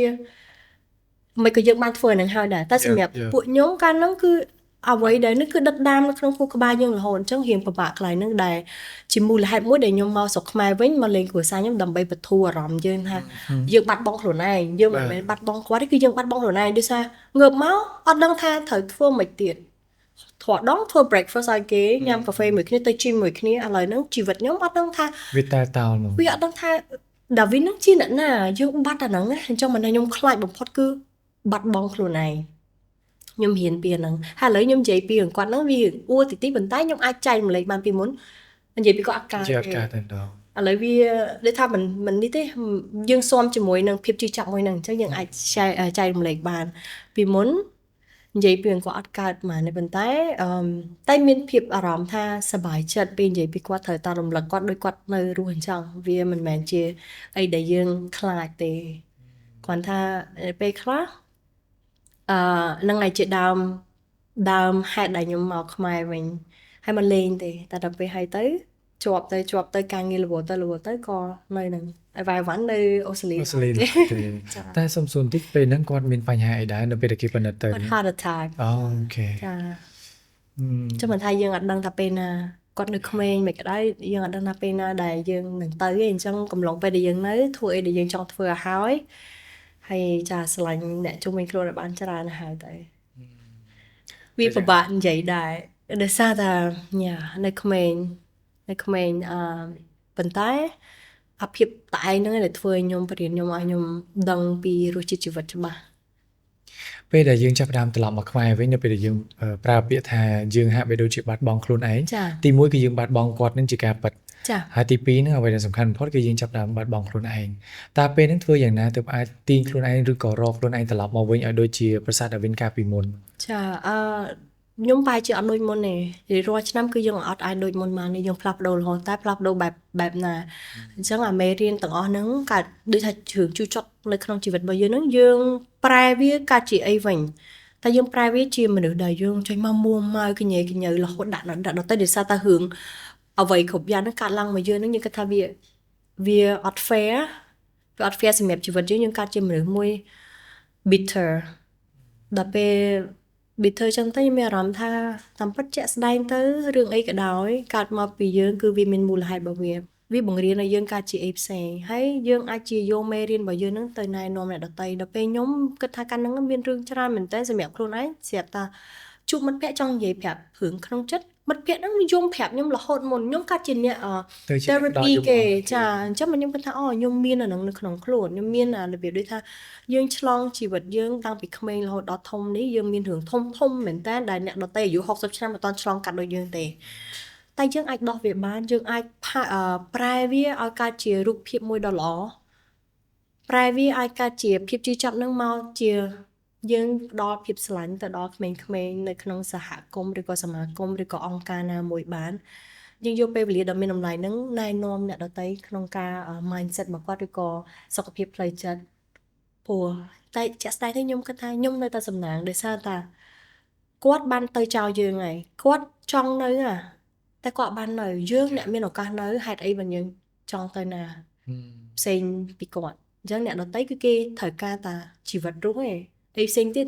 មិនក៏យើងបានធ្វើនឹងហើយដែរតែសម្រាប់ពួកខ្ញុំកាលហ្នឹងគឺ អ្វីដែលនឹងគឺដឹកដាមនៅក្នុងខួរក្បាលយើងរហូតអញ្ចឹងរៀងពិបាកខ្លាំងហ្នឹងដែលជាមូលហេតុមួយដែលខ្ញុំមកស្រុកខ្មែរវិញមកលេងគ្រួសារខ្ញុំដើម្បីបន្ធូរអារម្មណ៍យើងថាយើងបាត់បង់ខ្លួនឯងយើងមិនមែនបាត់បង់គាត់ទេគឺយើងបាត់បង់ខ្លួនឯងដោយសារងើបមកអត់ដឹងថាត្រូវធ្វើមិនទៀតធ្វើដងធ្វើ breakfast ឲ្យគេញ៉ាំកាហ្វេមួយគ្នាទៅ gym មួយគ្នាឥឡូវហ្នឹងជីវិតខ្ញុំអត់ដឹងថា វាតែតោលមក វាអត់ដឹងថាដាវីនឹងជាអ្នកណាយើងបាត់អាហ្នឹងអញ្ចឹងមិនថាខ្ញុំខ្លាចបំផុតគឺបាត់បង់ខ្លួនឯងខ្ញុំរៀនពីអាហ្នឹងហើយឥឡូវខ្ញុំនិយាយពីរឿងគាត់ហ្នឹងវាអួរទីប៉ុន្តែខ្ញុំអាចចែកម្លែកបានពីមុននិយាយពីគាត់អត់កើត ជាអត់កើតទេដង ឥឡូវវាដូចថាមិននេះទេយើងស៊ាំជាមួយនឹងភាពជឿចាប់មួយហ្នឹងអញ្ចឹងយើងអាចចែកម្លែកបានពីមុននិយាយពីរឿងគាត់អត់កើតមកទេប៉ុន្តែតែមានភាពអារម្មណ៍ថាសប្បាយចិត្តពេលនិយាយពីគាត់ត្រូវតែរំលឹកគាត់ដូចគាត់នៅរស់អញ្ចឹងវាមិនមែនជាអីដែលយើងខ្លាចទេគាត់ថាពេលខ្លះនឹងឯជាដើមហេតុដែលខ្ញុំមកខ្មែរវិញហើយមកលេងទេតែដល់ពេលហើយទៅជាប់ទៅការងាររវល់ទៅក៏នៅនឹងឯវ៉ៃវ៉ាន់នៅអូស្ត្រាលី អូស្ត្រាលីតែសំសួរតិចពេលហ្នឹងគាត់មានបញ្ហាអីដែរនៅពេលដែលគេពិនិត្យទៅ គាត់ heart attack អូខេ ចាចាំមិនថាយើងអត់ដឹងថាពេលណាគាត់នៅក្មេងមិនក៏ដែរយើងអត់ដឹងថាពេលណាដែលយើងនឹងទៅទេអញ្ចឹងកំឡុងពេលដែលយើងនៅធ្វើអីដែលយើងចង់ធ្វើឲ្យហើយចាស្រឡាញ់អ្នកជុំវិញខ្លួនឲ្យបានច្រើនទៅហើយទៅវាពិបាកនិយាយដែរដោយសារតែនៅក្មេងប៉ុន្តែអាភាពតែឯងហ្នឹងដែលធ្វើឲ្យខ្ញុំបរៀនខ្ញុំឲ្យខ្ញុំដឹងពីរសជាតិជីវិតច្បាស់ ពេលដែលយើងចាប់ផ្ដើមត្រឡប់មកខ្មែរវិញនៅពេលដែលយើងប្រើពាក្យថាយើងហាក់បីដូចជាបាត់បង់ខ្លួនឯង ចា ទី1គឺយើងបាត់បង់គាត់នឹងជាការពិត ចា ហើយទី2ហ្នឹងអ្វីដែលសំខាន់បំផុតគឺយើងចាប់ផ្ដើមបាត់បង់ខ្លួនឯងតើពេលហ្នឹងធ្វើយ៉ាងណាទើបអាចទាញខ្លួនឯងឬក៏រកខ្លួនឯងត្រឡប់មកវិញឲ្យដូចជាប្រាសាទដាវីនកាលពីមុន ចាខ្ញុំបែរជាអត់ដូចមុនទេរាល់ឆ្នាំគឺយើងអត់អាចដូចមុនមកនេះយើងផ្លាស់ប្ដូររហូតតែផ្លាស់ប្ដូរបែបណាអញ្ចឹងអាមេរៀនទាំងអស់ហ្នឹងកើតដូចថាជឿជូរចត់នៅក្នុងជីវិតរបស់យើងហ្នឹងយើងប្រែវាកើតជាអីវិញតែយើងប្រែវាជាមនុស្សដែលយើងចេញមកមួម៉ៅកញ៉េកញើរហូតដាក់ទៅដោយសារតែរឿងអ្វីគ្រប់យ៉ាងហ្នឹងកើតឡើងមកយើងហ្នឹងយើងគិតថាវាអត់ fair វាអត់ fair សម្រាប់ជីវិតយើងកើតជាមនុស្សមួយ bitter ដល់ពេលbitter ចឹងទៅខ្ញុំមានអារម្មណ៍ថាតាមពិតជាក់ស្ដែងទៅរឿងអីក៏ដោយកើតមកពីយើងគឺវាមានមូលហេតុរបស់វាបង្រៀនឲ្យយើងកើតជាអីផ្សេងហើយយើងអាចជាយកមេរៀនរបស់យើងហ្នឹងទៅណែនាំអ្នកដទៃដល់ពេលខ្ញុំគិតថាកាលហ្នឹងមានរឿងច្រើនមែនតើសម្រាប់ខ្លួនឯងស្រាប់តែជួបមិត្តភក្តិចង់និយាយប្រាប់រឿងក្នុងចិត្តមិត្តភក្តិហ្នឹងយំប្រាប់ខ្ញុំរហូតមុនខ្ញុំកើតជាអ្នក therapy គេចាអញ្ចឹងខ្ញុំគិតថាខ្ញុំមានអាហ្នឹងនៅក្នុងខ្លួនខ្ញុំមានរបៀបដូចថាយើងឆ្លងជីវិតយើងតាំងពីក្មេងរហូតដល់ធំនេះយើងមានរឿងធំមែនតើដែលអ្នកដទៃអាយុ60ឆ្នាំមិនតាន់ឆ្លងកាត់ដូចយើងទេតែយើងអាចដោះវាបានយើងអាចប្រែវាឲ្យកើតជារូបភាពមួយដ៏ល្អប្រែវាឲ្យកើតជាភាពជឿចាប់នឹងមកជាយើងផ្ដល់ភាពស្រឡាញ់ទៅដល់ក្មេងៗនៅក្នុងសហគមន៍ឬក៏សមាគមឬក៏អង្គការណាមួយបានយើងយកពេលវេលាដ៏មានតម្លៃហ្នឹងណែនាំអ្នកដទៃក្នុងការ mindset របស់គាត់ឬក៏សុខភាពផ្លូវចិត្តព្រោះតែជាក់ស្ដែងទៅខ្ញុំគិតថាខ្ញុំនៅតែសំណាងដោយសារតែគាត់បានទៅចោលយើងហើយគាត់ចង់នៅតែគាត់បាននៅយើងអ្នកមានឱកាសនៅហេតុអីបានយើងចង់ទៅណាផ្សេងពីគាត់អញ្ចឹងអ្នកដទៃគឺគេត្រូវការតាជីវិតរស់ឯងអីផ្សេងទៀត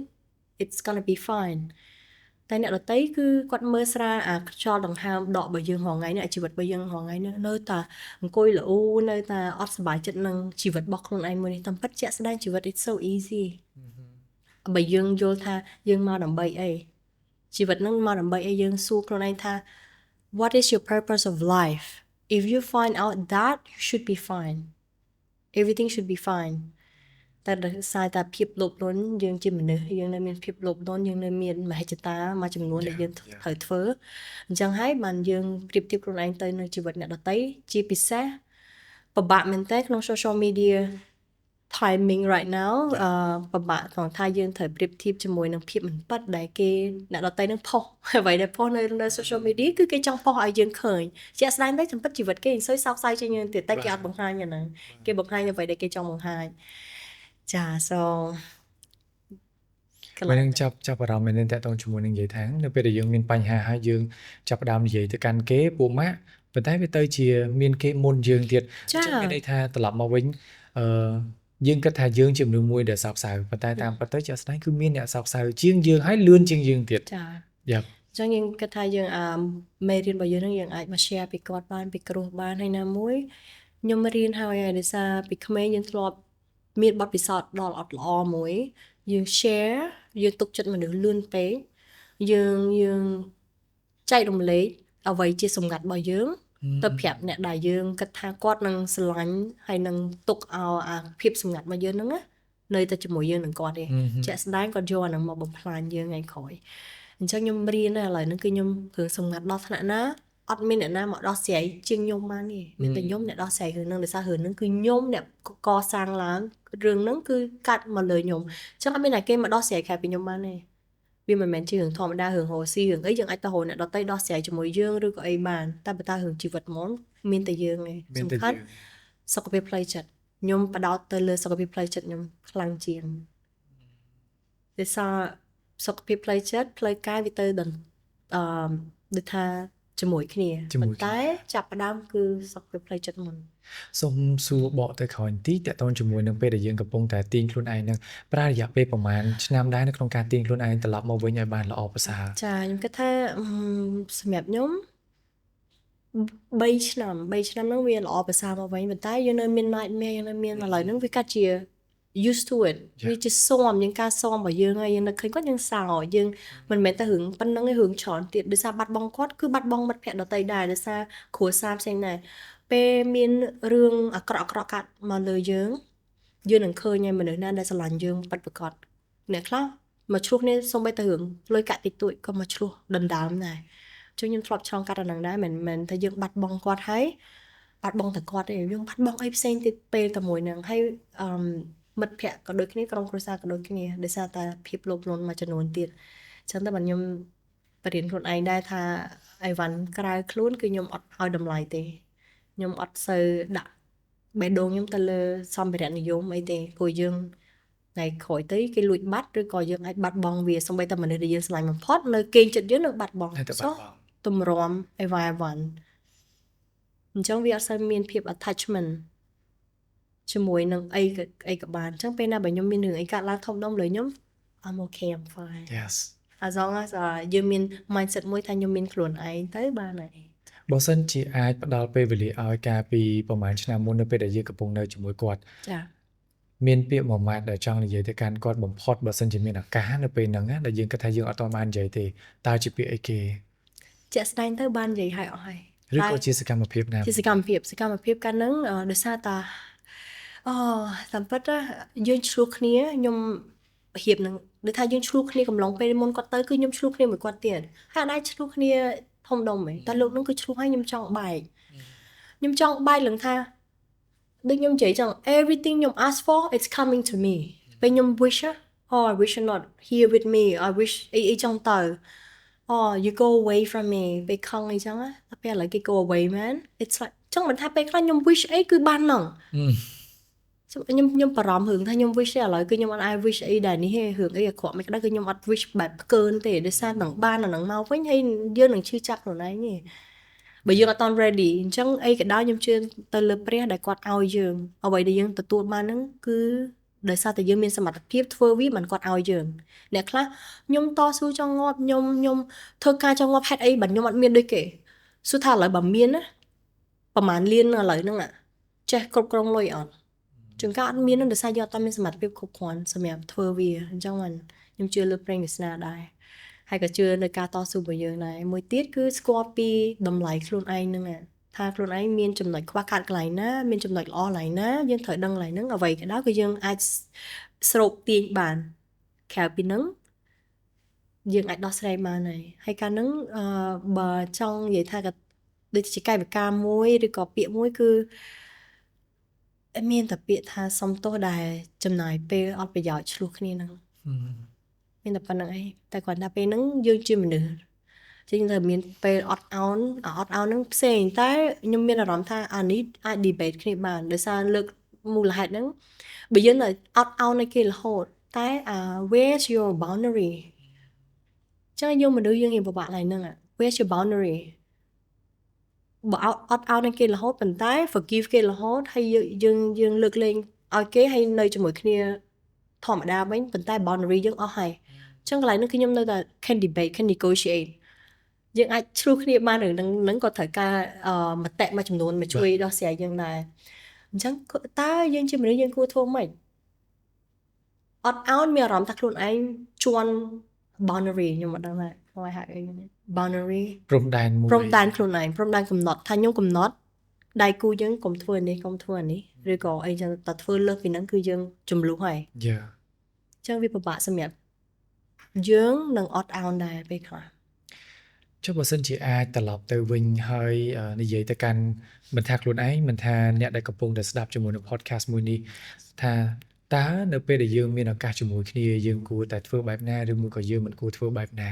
it's gonna be fine តែអ្នកដទៃគឺគាត់មើលស្រាអាខ្យល់ដង្ហើមដករបស់យើងរាល់ថ្ងៃនេះជីវិតរបស់យើងរាល់ថ្ងៃនេះនៅតែអង្គុយល្អូនៅតែអត់សប្បាយចិត្តនឹងជីវិតរបស់ខ្លួនឯងមួយនេះតាមពិតជាក់ស្ដែងជីវិត it's so easy បើយើងយល់ថាយើងមកដើម្បីអីជីវិតហ្នឹងមកដើម្បីអីយើងសួរខ្លួនឯងថា what is your purpose of life if you find out that you should be fine everything should be fine តែដោយសារតែភាពលោភលន់យើងជាមនុស្សយើងនៅមានភាពលោភលន់យើងនៅមានមហិច្ឆតាមួយចំនួនដែលយើងត្រូវធ្វើអញ្ចឹងហើយបានយើងប្រៀបធៀបខ្លួនឯងទៅនឹងជីវិតអ្នកដទៃជាពិសេសពិបាកមែនតើក្នុង social media timing right now ពិបាកក្នុងថាយើងត្រូវប្រៀបធៀបជាមួយនឹងភាពមិនពិតដែលគេអ្នកដទៃនឹងផុសអ្វីដែលផុសនៅ social media គឺគេចង់ផុសឲ្យយើងឃើញជាក់ស្ដែងទៅចំពិតជីវិតគេមិនសូវសោកសៅជាងយើងទៀតតែគេអត់បង្ហាញហ្នឹងគេបង្ហាញអ្វីដែលគេចង់បង្ហាញចា so ពេលនឹងចាប់អារម្មណ៍មែនទេតើតោះជាមួយនឹងនិយាយថានៅពេលដែលយើងមានបញ្ហាហើយយើងចាប់ផ្ដើមនិយាយទៅកាន់គេពួកម៉ាក់ប៉ុន្តែវាទៅជាមានគេមុនយើងទៀតអញ្ចឹងមានន័យថាត្រឡប់មកវិញយើងគិតថាយើងជាមនុស្សមួយដែលសោកសៅប៉ុន្តែតាមពិតទៅជាក់ស្ដែងគឺមានអ្នកសោកសៅជាងយើងហើយលឿនជាងយើងទៀត ចា Yep ចឹងយើងគិតថាយើងមេរៀនរបស់យើងហ្នឹងយើងអាចមក share ពីគាត់បានពីគ្រូបានហើយណាមួយខ្ញុំរៀនហើយដោយសារពីក្មេងយើងធ្លាប់មានបទពិសោធន៍ដល់អត់ល្អមួយយើង share យើងទុកចិត្តមនុស្សលឿនពេកយើងចែករំលែកអ្វីជាសម្ងាត់របស់យើងទៅប្រាប់អ្នកដែលយើងគិតថាគាត់នឹងស្រឡាញ់ហើយនឹងទុកឲ្យអាភាពសម្ងាត់របស់យើងហ្នឹងណានៅតែជាមួយយើងនឹងគាត់ទេជាក់ស្ដែងគាត់យកអាហ្នឹងមកបំផ្លាញយើងថ្ងៃក្រោយអញ្ចឹងខ្ញុំរៀនឥឡូវហ្នឹងគឺខ្ញុំគ្រឿងសម្ងាត់ដល់ថ្នាក់ណាអត់មានអ្នកណាមកដោះស្រាយជាងខ្ញុំបានទេមានតែខ្ញុំអ្នកដោះស្រាយរឿងហ្នឹងដោយសាររឿងហ្នឹងគឺខ្ញុំអ្នកកសាងឡើងរឿងហ្នឹងគឺកាត់មកលើខ្ញុំអញ្ចឹងអត់មានអ្នកគេមកដោះស្រាយខែពីខ្ញុំបានទេវាមិនមែនជារឿងធម្មតារឿងរស់ស៊ីរឿងអីយើងអាចទៅរកអ្នកដទៃដោះស្រាយជាមួយយើងឬក៏អីបានតែបើតើរឿងជីវិតហ្មងមានតែយើងឯងសំខាន់សុខភាពផ្លូវចិត្តខ្ញុំបដោតទៅលើសុខភាពផ្លូវចិត្តខ្ញុំខ្លាំងជាងដោយសារសុខភាពផ្លូវចិត្តផ្លូវកាយវាទៅដូចថាជាមួយគ្នាប៉ុន្តែចាប់ផ្ដើមគឺសុខភាពផ្លូវចិត្តមុនសូមសួរបកទៅក្រោយបន្តិចតើតើជាមួយនឹងពេលដែលយើងកំពុងតែទាញខ្លួនឯងនឹងប្រើរយៈពេលប្រហែលឆ្នាំដែរនៅក្នុងការទាញខ្លួនឯងត្រឡប់មកវិញឲ្យបានល្អប្រសើរចាខ្ញុំគិតថាសម្រាប់ខ្ញុំ3ឆ្នាំហ្នឹងវាល្អប្រសើរមកវិញប៉ុន្តែយើងនៅមាន nightmare យើងនៅមានឥឡូវហ្នឹងវាកាត់ជា used to it វាជាយើងការសមរបស់យើងហើយយើងនឹកឃើញគាត់យើងសោយើងមិនមែនតែរឿងប៉ុណ្្នឹងឯងរឿងច្រើនទៀតដោយសារបាត់បង់គាត់គឺបាត់បង់មិត្តភក្តិដទៃដែរដោយសារគ្រួសារផ្សេងដែរពេលមានរឿងអាក្រក់កាត់មកលើយើងនឹងឃើញឯមនុស្សណាដែលស្រឡាញ់យើងពិតប្រាកដអ្នកខ្លះមកឆ្លោះគ្នាសូម្បីតែរឿងលុយកាក់តិចតួចក៏មកឆ្លោះដណ្ដើមដែរចឹងខ្ញុំធ្លាប់ឆ្លងកាត់អាហ្នឹងដែរមិនមែនថាយើងបាត់បង់គាត់ហើយបាត់បង់តែគាត់ទេយើងបាត់បង់អីផ្សេងទៀតពេលតែមួយហ្នឹងហើយមិត្តភក្តិក៏ដូចគ្នាក្រុមគ្រួសារក៏ដូចគ្នាដោយសារតែភាពលោភលន់មួយចំនួនទៀតអញ្ចឹងតែបើខ្ញុំបរៀនខ្លួនឯងដែរថាអីវ៉ាន់ក្រៅខ្លួនគឺខ្ញុំអត់ឲ្យតម្លៃទេខ្ញុំអត់សូវដាក់បេះដូងខ្ញុំទៅលើសម្ភារៈនិយមអីទេព្រោះយើងថ្ងៃក្រោយទៅគេលួចបាត់ឬក៏យើងអាចបាត់បង់វាសូម្បីតែមនុស្សដែលយើងស្រឡាញ់បំផុតនៅគេងចិត្តយើងនឹងបាត់បង់ទម្រាំអីវ៉ាន់អញ្ចឹងវាអត់សូវមានភាព attachment ជាមួយនឹងអីក៏បានអញ្ចឹងពេលណាបើខ្ញុំមានរឿងអីកាត់ឡើងធំដុំលើខ្ញុំ I'm okay I'm fine Yes as long as យើងមាន mindset មួយថាខ្ញុំមានខ្លួនឯងទៅបានហើយបើសិនជាអាចផ្ដល់ពេលវេលាឲ្យការពីប្រហែលឆ្នាំមុននៅពេលដែលយើងកំពុងនៅជាមួយគាត់ចាមានពាក្យមួយម៉ាត់ដែលចង់និយាយទៅកាន់គាត់បំផុតបើសិនជាមានឱកាសនៅពេលហ្នឹងដែលយើងគិតថាយើងអត់ទាន់បាននិយាយទេតើជាពាក្យអីគេជាក់ស្ដែងទៅបាននិយាយឲ្យអស់ហើយឬក៏ជាសកម្មភាពណាជាសកម្មភាពកាលហ្នឹងដោយសារតាតាមពិតយើងឆ្លោះគ្នាខ្ញុំរៀបនឹងដូចថាយើងឆ្លោះគ្នាកំឡុងពេលមុនគាត់ទៅគឺខ្ញុំឆ្លោះគ្នាមួយគាត់ទៀតហើយអត់ដែរឆ្លោះគ្នាធំដុំទេតែលោកនឹងគឺឆ្លោះឲ្យខ្ញុំចង់បែកឡើងថាដូចខ្ញុំនិយាយចឹង everything ខ្ញុំ ask for it's coming to me ពេលខ្ញុំ wish I wish you're not here with me I wish អីចង់ទៅyou go away from me ពេលខឹងអីចឹងតែពេលឥឡូវគេ go away man it's like ចឹងមិនថាពេលខ្លះខ្ញុំ wish អីគឺបានហ្នឹងខ្ញុំបារម្ភរឿងថាខ្ញុំ wish ទេឥឡូវគឺខ្ញុំអត់អាច wish អីដែរនេះទេរឿងអីអាក្រក់មិនក្តៅគឺខ្ញុំអត់ wish បែបផ្កើនទេដោយសារនឹងបានអានឹងមកវិញហើយយើងនឹងឈឺចាប់ខ្លួនឯងទេបើយើងអត់តន់ ready អញ្ចឹងអីក៏ដោយខ្ញុំជឿទៅលើព្រះដែលគាត់ឲ្យយើងអ្វីដែលយើងទទួលបានហ្នឹងគឺដោយសារតែយើងមានសមត្ថភាពធ្វើវាមិនគាត់ឲ្យយើងអ្នកខ្លះខ្ញុំតស៊ូចង់ងាប់ខ្ញុំធ្វើការចង់ងាប់ហេតុអីបើខ្ញុំអត់មានដូចគេសួរថាឥឡូវបើមានណាប្រហែលលានឥឡូវហ្នឹងចេះគ្រប់គ្រងលុយអត់ជួនកាលអត់មានដោយសារយើងអត់មានសមត្ថភាពគ្រប់គ្រាន់សម្រាប់ធ្វើវាអញ្ចឹងខ្ញុំជឿលើព្រះវាសនាដែរហើយក៏ជឿលើការតស៊ូរបស់យើងដែរមួយទៀតគឺស្គាល់ពីតម្លៃខ្លួនឯងហ្នឹងថាខ្លួនឯងមានចំណុចខ្វះខាតកន្លែងណាមានចំណុចល្អកន្លែងណាយើងត្រូវដឹងកន្លែងហ្នឹងអ្វីក៏ដោយគឺយើងអាចស្រូបទាញបានក្រៅពីហ្នឹងយើងអាចដោះស្រាយបានហើយការហ្នឹងបើចង់និយាយថាដូចជាកាយវិការមួយឬក៏ពាក្យមួយគឺមានតែពាក្យថាសុំទោសដែលចំណាយពេលអត់ប្រយោជន៍ឆ្លោះគ្នាហ្នឹងមានតែប៉ុណ្្នឹងឯងតែគ្រាន់តែពេលហ្នឹងយើងជាមនុស្សជាងតែមានពេលអត់អោនហ្នឹងផ្សេងតែខ្ញុំមានអារម្មណ៍ថាអានេះអាច debate គ្នាបានដោយសារលើកមូលហេតុហ្នឹងបើយើងតែអត់អោនឲ្យគេរហូតតែ where's your boundary ចឹងយើងមនុស្សយើងពិបាកឡើងហ្នឹងwhere's your boundary បើអត់អោនឲ្យគេរហូតប៉ុន្តែ forgive គេរហូតហើយយើងលើកលែងឲ្យគេហើយនៅជាមួយគ្នាធម្មតាវិញប៉ុន្តែ boundary យើងអស់ហើយ ចឹងកន្លែងហ្នឹងគឺខ្ញុំនៅតែ can debate can negotiate យើងអាចឆ្លោះគ្នាបានរឿងហ្នឹងក៏ត្រូវការមតិមួយចំនួនមកជួយដោះស្រាយយើងដែរអញ្ចឹងតើយើងជាមនុស្សយើងគួរធ្វើម៉េចអត់ឲ្យមានអារម្មណ៍ថាខ្លួនឯងជន់ boundary ខ្ញុំអត់ដឹងថាហៅអី boundary ព្រំដែនមួយ ព្រំដែនខ្លួនឯងព្រំដែនកំណត់ថាខ្ញុំកំណត់ដៃគូយើងកុំធ្វើនេះកុំធ្វើនេះឬក៏អីចឹងតែធ្វើលើសពីហ្នឹងគឺយើងចំនួនហើយ Yeah អញ្ចឹងវាពិបាកសម្រាប់យើងនឹងអត់អោនដែរពេលខ្លះ ចុះបើសិនជាអាចត្រឡប់ទៅវិញហើយនិយាយទៅកាន់មិនថាខ្លួនឯងមិនថាអ្នកដែលកំពុងតែស្ដាប់ជាមួយនៅ podcast មួយនេះថាតើនៅពេលដែលយើងមានឱកាសជាមួយគ្នាយើងគួរតែធ្វើបែបណាឬមួយក៏យើងមិនគួរធ្វើបែបណា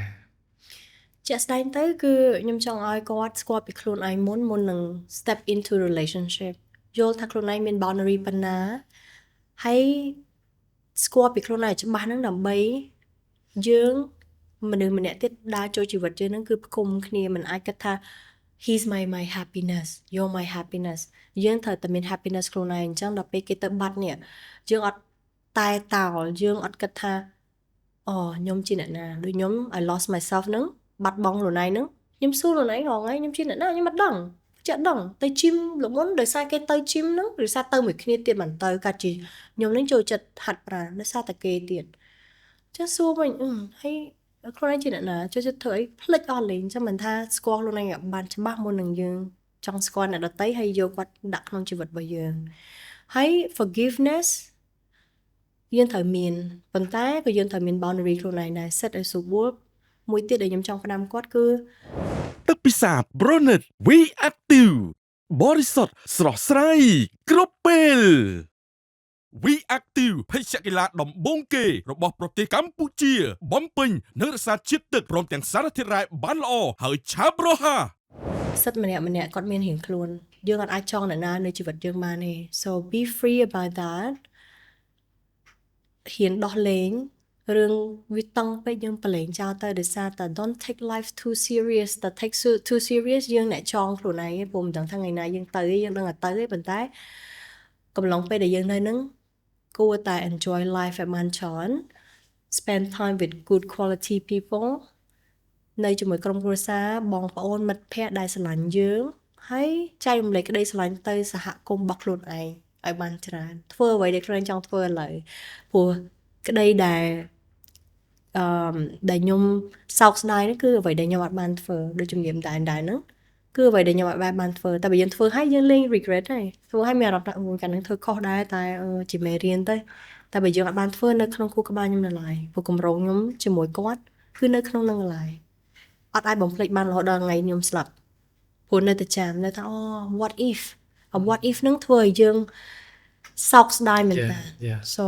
ជាក់ស្ដែងទៅគឺខ្ញុំចង់ឲ្យគាត់ស្គាល់ពីខ្លួនឯងមុននឹង step into relationship យល់ថាខ្លួនឯងមាន boundary ប៉ុណ្ណាហើយស្គាល់ពីខ្លួនឯងច្បាស់ហ្នឹងដើម្បីយើងមនុស្សម្នាក់ទៀតដើរចូលជីវិតយើងហ្នឹងគឺផ្គុំគ្នាមិនអាចគិតថា he's my happiness you're my happiness យើងត្រូវតែមាន happiness ខ្លួនឯងអញ្ចឹងដល់ពេលគេទៅបាត់នេះយើងអត់តែតោលយើងអត់គិតថាខ្ញុំជាអ្នកណាដូចខ្ញុំ I lost myself ហ្នឹងបាត់បង់ខ្លួនឯងហ្នឹងខ្ញុំសួរខ្លួនឯងរងថ្ងៃខ្ញុំជាអ្នកណាខ្ញុំអត់ដឹងចេះដឹងទៅជីមល្មុនដោយសារគេទៅជីមហ្នឹងឬសារទៅមួយគ្នាទៀតមិនទៅកាត់ជាខ្ញុំនឹងចូលចិត្តហាត់ប្រាណដោយសារតែគេទៀតចេះសួរវិញហើយខ្លួនឯងជាអ្នកណាចូលចិត្តធ្វើអីផ្លិចអស់លេងចាំមិនថាស្គាល់ខ្លួនឯងឲ្យបានច្បាស់មុននឹងយើងចង់ស្គាល់អ្នកដទៃហើយយកគាត់ដាក់ក្នុងជីវិតរបស់យើងហើយ forgiveness យើងត្រូវមានប៉ុន្តែក៏យើងត្រូវមាន boundary ខ្លួនឯងដែរ set ឲ្យស្រួលមួយទៀតដែលខ្ញុំចង់ផ្ដាំគាត់គឺ ទឹកពិសា Bronet We Active បរិសុទ្ធស្រស់ស្រាយគ្រប់ពេល We Active ភេសជ្ជៈកីឡាដំបូងគេរបស់ប្រទេសកម្ពុជាបំពេញនិងរក្សាជាតិទឹកព្រមទាំងសារធាតុរ៉ែបានល្អហើយឆាប់រហ័ស សិតម្នាក់គាត់មានរៀងខ្លួនយើងអាចចង់អ្នកណានៅជីវិតយើងបានទេ so be free about that ហ៊ានដោះលែងរឿងវាតឹងពេកយើងប្រឡែងចោលទៅដោយសារតែ don't take life too serious តែ take too serious យើងអ្នកចង់ខ្លួនឯងព្រោះមិនដឹងថាថ្ងៃណាយើងទៅយើងដឹងតែទៅទេប៉ុន្តែកំឡុងពេលដែលយើងនៅនឹងគួរតែ enjoy life ឲ្យបានច្រើន spend time with good quality people នៅជាមួយក្រុមគ្រួសារបងប្អូនមិត្តភ័ក្តិដែលស្រឡាញ់យើងហើយចែករំលែកក្តីស្រឡាញ់ទៅសហគមន៍របស់ខ្លួនឯងឲ្យបានច្រើនធ្វើអ្វីដែលខ្លួនឯងចង់ធ្វើឥឡូវព្រោះក្តីដែលខ្ញុំសោកស្ដាយនោះគឺអ្វីដែលខ្ញុំអត់បានធ្វើដូចជំរាបដែរហ្នឹងគឺអ្វីដែលខ្ញុំអត់បានធ្វើតែបើយើងធ្វើហើយយើងលេង regret ហើយធ្វើហើយមានអារម្មណ៍ថាកាលហ្នឹងធ្វើខុសដែរតែជាមេរៀនទៅតែបើយើងអត់បានធ្វើនៅក្នុងខួរក្បាលខ្ញុំនៅឡើយព្រោះគម្រោងខ្ញុំជាមួយគាត់គឺនៅក្នុងនឹងឡើយអត់អាចបំភ្លេចបានរហូតដល់ថ្ងៃខ្ញុំស្លាប់ព្រោះនៅតែចាំនៅថាwhat ifហ្នឹងធ្វើឲ្យយើងសោកស្ដាយមែនតើ so